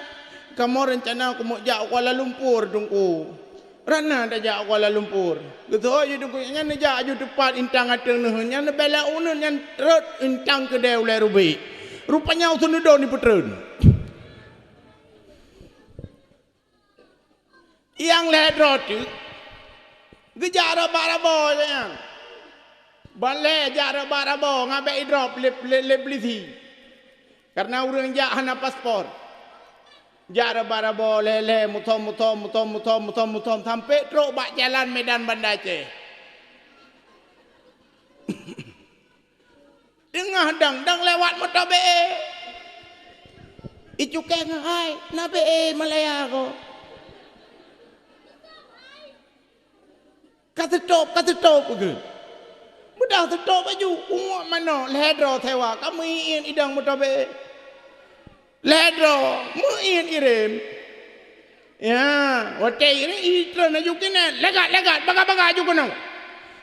kamu rencana aku mau jak Kuala Lumpur tungku rana dah jak Kuala Lumpur gitu aja tungku nya nejak aju tepat intang ateng noh nya bela unun nya terus intang ke deu le rubi rupanya usun do ni putreun yang le roti gejara barabo nya balai jara barabo ngabe drop le blisi karena urang jak hana paspor jara barabo lele mutom sampai truk bak jalan Medan Banda Aceh tengah dang lewat motor BE icu keng hai na BE Malaya ko kata top ke mudah tetap baju umur mana ledro tewa kamu ingin idang mutabe ledro mu ingin irim ya wate ini itran aju kinen legat baga aju kono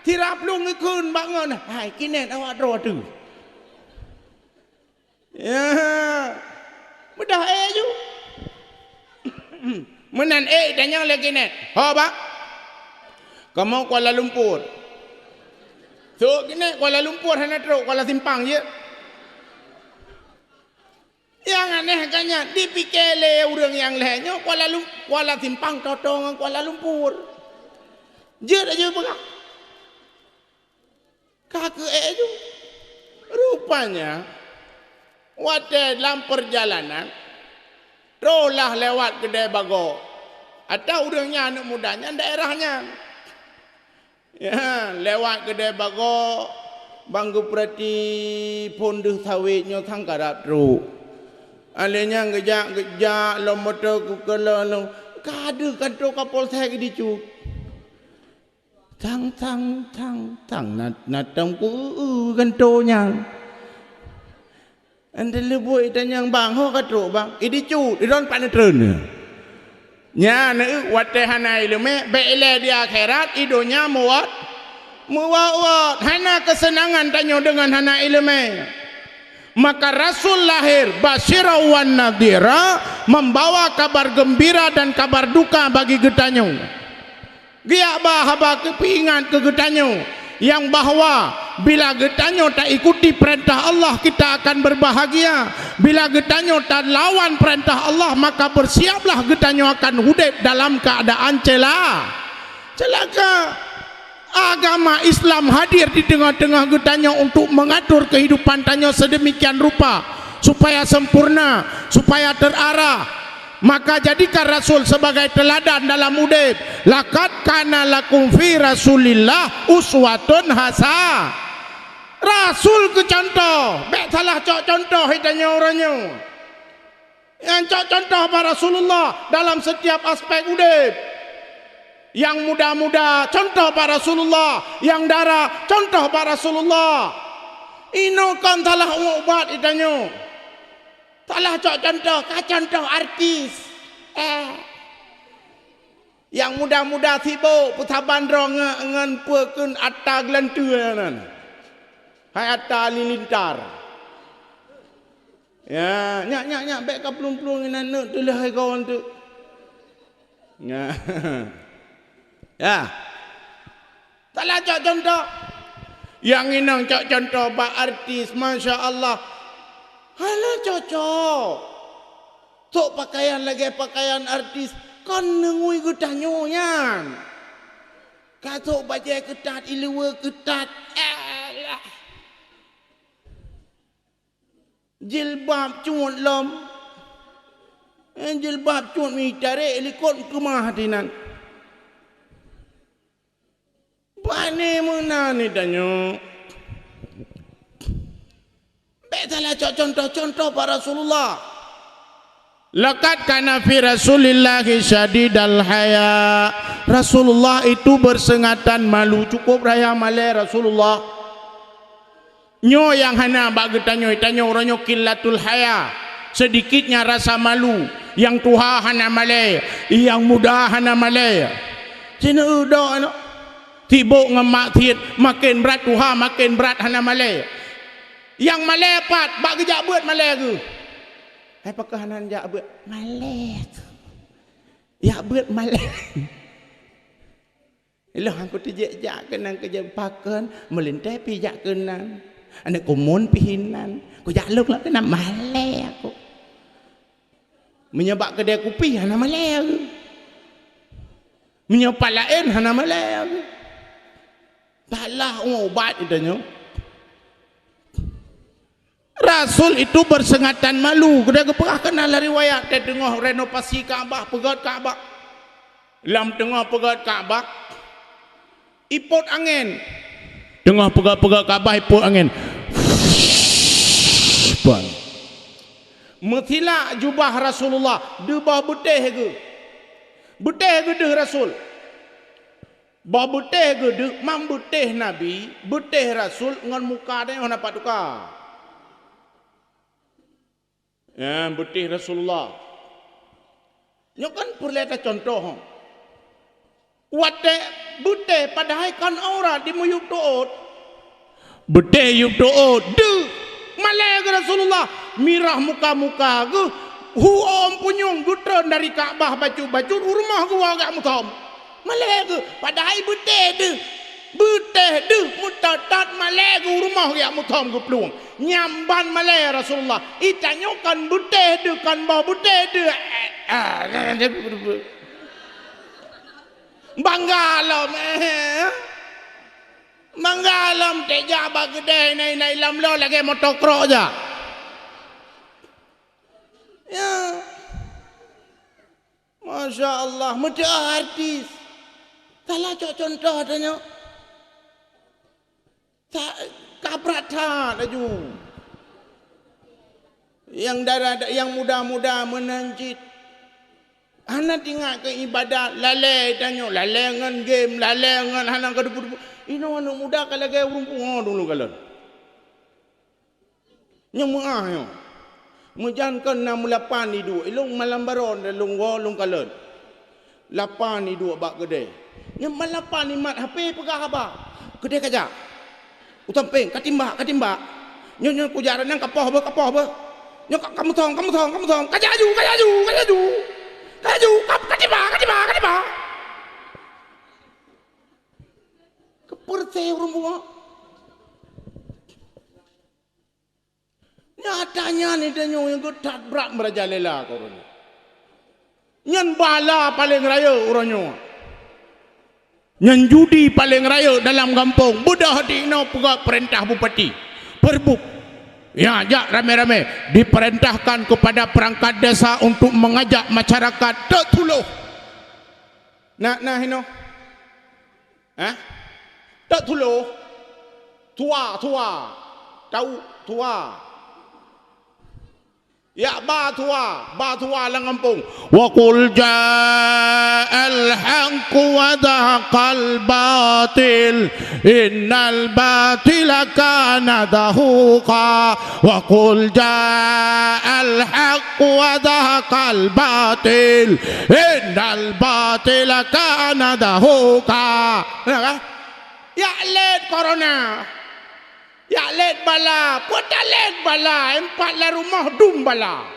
tirap lung ikun bangun hai kinen awak dro tu ya mudah aju menan tanya lagi kinen ho ba kamu Kuala Lumpur so kini Kuala Lumpur hanya teruk Kuala Simpang je yang aneh kanya dipikir le urang yang lainnya Kuala Simpang totong Kuala Lumpur je aja pegak kakek itu rupanya waktu dalam perjalanan rolah lewat kedai bago atau urangnya anak mudanya daerahnya ya lewat kedai bago banggu perhati ponduh sawitnya tangkarap tru alenya ngejak lomoto kukelo kadu kanto kapol saya dicu tang natang ku kantonya ande lebu itanyang bang ho katro bang idicu idon panetreun nya ne wate hanai leme beile di akhirat idonya muat hana kesenangan tanyo dengan hana ilmu maka Rasul lahir basyira wan nadhira membawa kabar gembira dan kabar duka bagi getanyo dia bahaba kepingan ke getanyo yang bahwa bila getanyo tak ikuti perintah Allah kita akan berbahagia bila getanyo tak lawan perintah Allah maka bersiaplah getanyo akan hidup dalam keadaan celaka agama Islam hadir di tengah-tengah getanyo untuk mengatur kehidupan tanyo sedemikian rupa supaya sempurna supaya terarah maka jadikan Rasul sebagai teladan dalam hidup laqad kana lakum fi Rasulillah uswatun hasanah Rasul ke contoh. Baik salah cok contoh hitanya orangnya. Yang cok contoh para Rasulullah dalam setiap aspek hidup. Yang muda-muda contoh para Rasulullah, yang dara contoh para Rasulullah. Ino kan salah ubat hitanya. Salah cok contoh, contoh artis. Yang muda-muda sibuk putaban rong ngan pekun atta glantuan. Hai atta lilintar. Ya, nyak baik ka pelung-pelung nan tu lah kawan tu. Ya. Ya. Salah cok contoh. Yang inang cok contoh bak artis, masya-Allah. Halah cocok. Tok pakaian lagi pakaian artis. Kan nengui getanyonya. Katok bajai ketat, ilewa ketat. Jilbab cuat lom. Jilbab cuat mi tarik likot kemah hatinan. Bani mana ni tanyo? Betalah contoh-contoh para Rasulullah. Laqad kana fi Rasulillah syadidal haya. Rasulullah itu bersengatan malu, cukup raya malai Rasulullah. Nyo yang hana bak getanyo itanyo oranyo killatul haya. Sedikitnya rasa malu. Yang tua hana malai, yang muda hana malai. Cina udah ano. Tibuk ngemak tiit makin berat tuha makin berat hana malai. Yang malai pat bak gejak buat malai ke. Hai pakah hanan jak buat malai. Ya buat malai. Ilah aku tejak kenang kerja pakan melintai pijak kenang. Anak kumun pihinan. Ku jaluk lah kena malai aku. Menyebab kedai kopi hana malai aku. Menyebab lain hana malai aku. Taklah ubat itanya. Rasul itu bersengatan malu. Kedai kepegah kenal riwayat. Dia tengah renovasi Kaabah, pegat Kaabah. Dalam tengah pegat Kaabah, ipot angin. Tengah pegat Kaabah, ipot angin. Methila jubah Rasulullah. Dubah butih ke. Butih ke deh Rasul. Bah butih ke deh. Mam butih Nabi. Butih Rasul. Ngan muka dia yang dapat tukar. Ya, butih Rasulullah. Nyo kan perlu contoh. Wate butih padahal kan aura di muyuk doot. Butih yuk doot. De malai ke Rasulullah. Mirah muka-muka ke. Huom punyung gutron dari Kaabah baju-baju rumah gua agak mutam. Malai ke padahal butih de. Butih de mutatat malai ke rumah agak mutam ke peluang. Nyamban malai Rasulullah. Itanyo kan butih de kan bah butih de. Banggalam Banggalam teja ba gede nai lam lo lagi motokro aja. Ya. Masya Allah, muda artis. Salah contoh tanya. Tak kaprata laju. Yang darah yang muda-muda menanjit. Anak tinggal ke ibadat lalai tanya, lalai ngan game, lalai ngan anak kedepu-depu. Ini anak muda kalau gaya urung dulu kalau. Nyemua yo. Mujankan 68 ni dua. Ilung malam baron lung lung kalau. 8 ni dua bak gede. Yang malapan ni mat HP pegah apa? Gede kaja. Utampeng katimbak. Nyo kujaran nang kapoh ba. Nyo kamu tong. Kajaju. Katimbak. Kepercaya urung bunga. Nyatanya ni dia yang getat berat merajalela korang. Nyan bala paling raya orangnya. Nyan judi paling raya dalam kampung. Budak hati ina pegak perintah bupati. Perbuk. Ya, ajak rame-rame. Diperintahkan kepada perangkat desa untuk mengajak masyarakat tertuluh. Nah ino. Tak tuluh. Tua. tahu tua. Ya ba tua lang ampung. Wa qul ja'al haqq wa dhaqal batil innal batila kana dahuqa. Wa qul ja'al haqq wa dhaqal batil innal batila kana dahuqa. Ya let corona. Ya let bala, puta let bala, empat la rumah dum bala.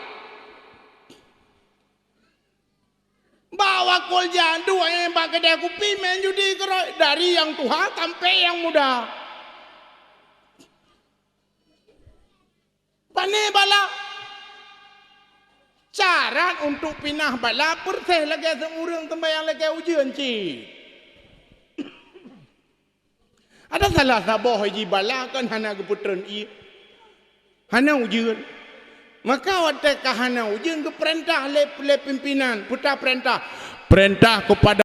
Bawa koljan dua yang pakai dia kupi main judi keroi dari yang tua sampai yang muda. Pane bala. Cara untuk pinah bala perteh lagi seorang tembayang lagi ujian cik. Ada salah sabah haji bala kan hana keputran i. Hana ujian. Maka wadah hana ujian ke perintah le pimpinan putar perintah kepada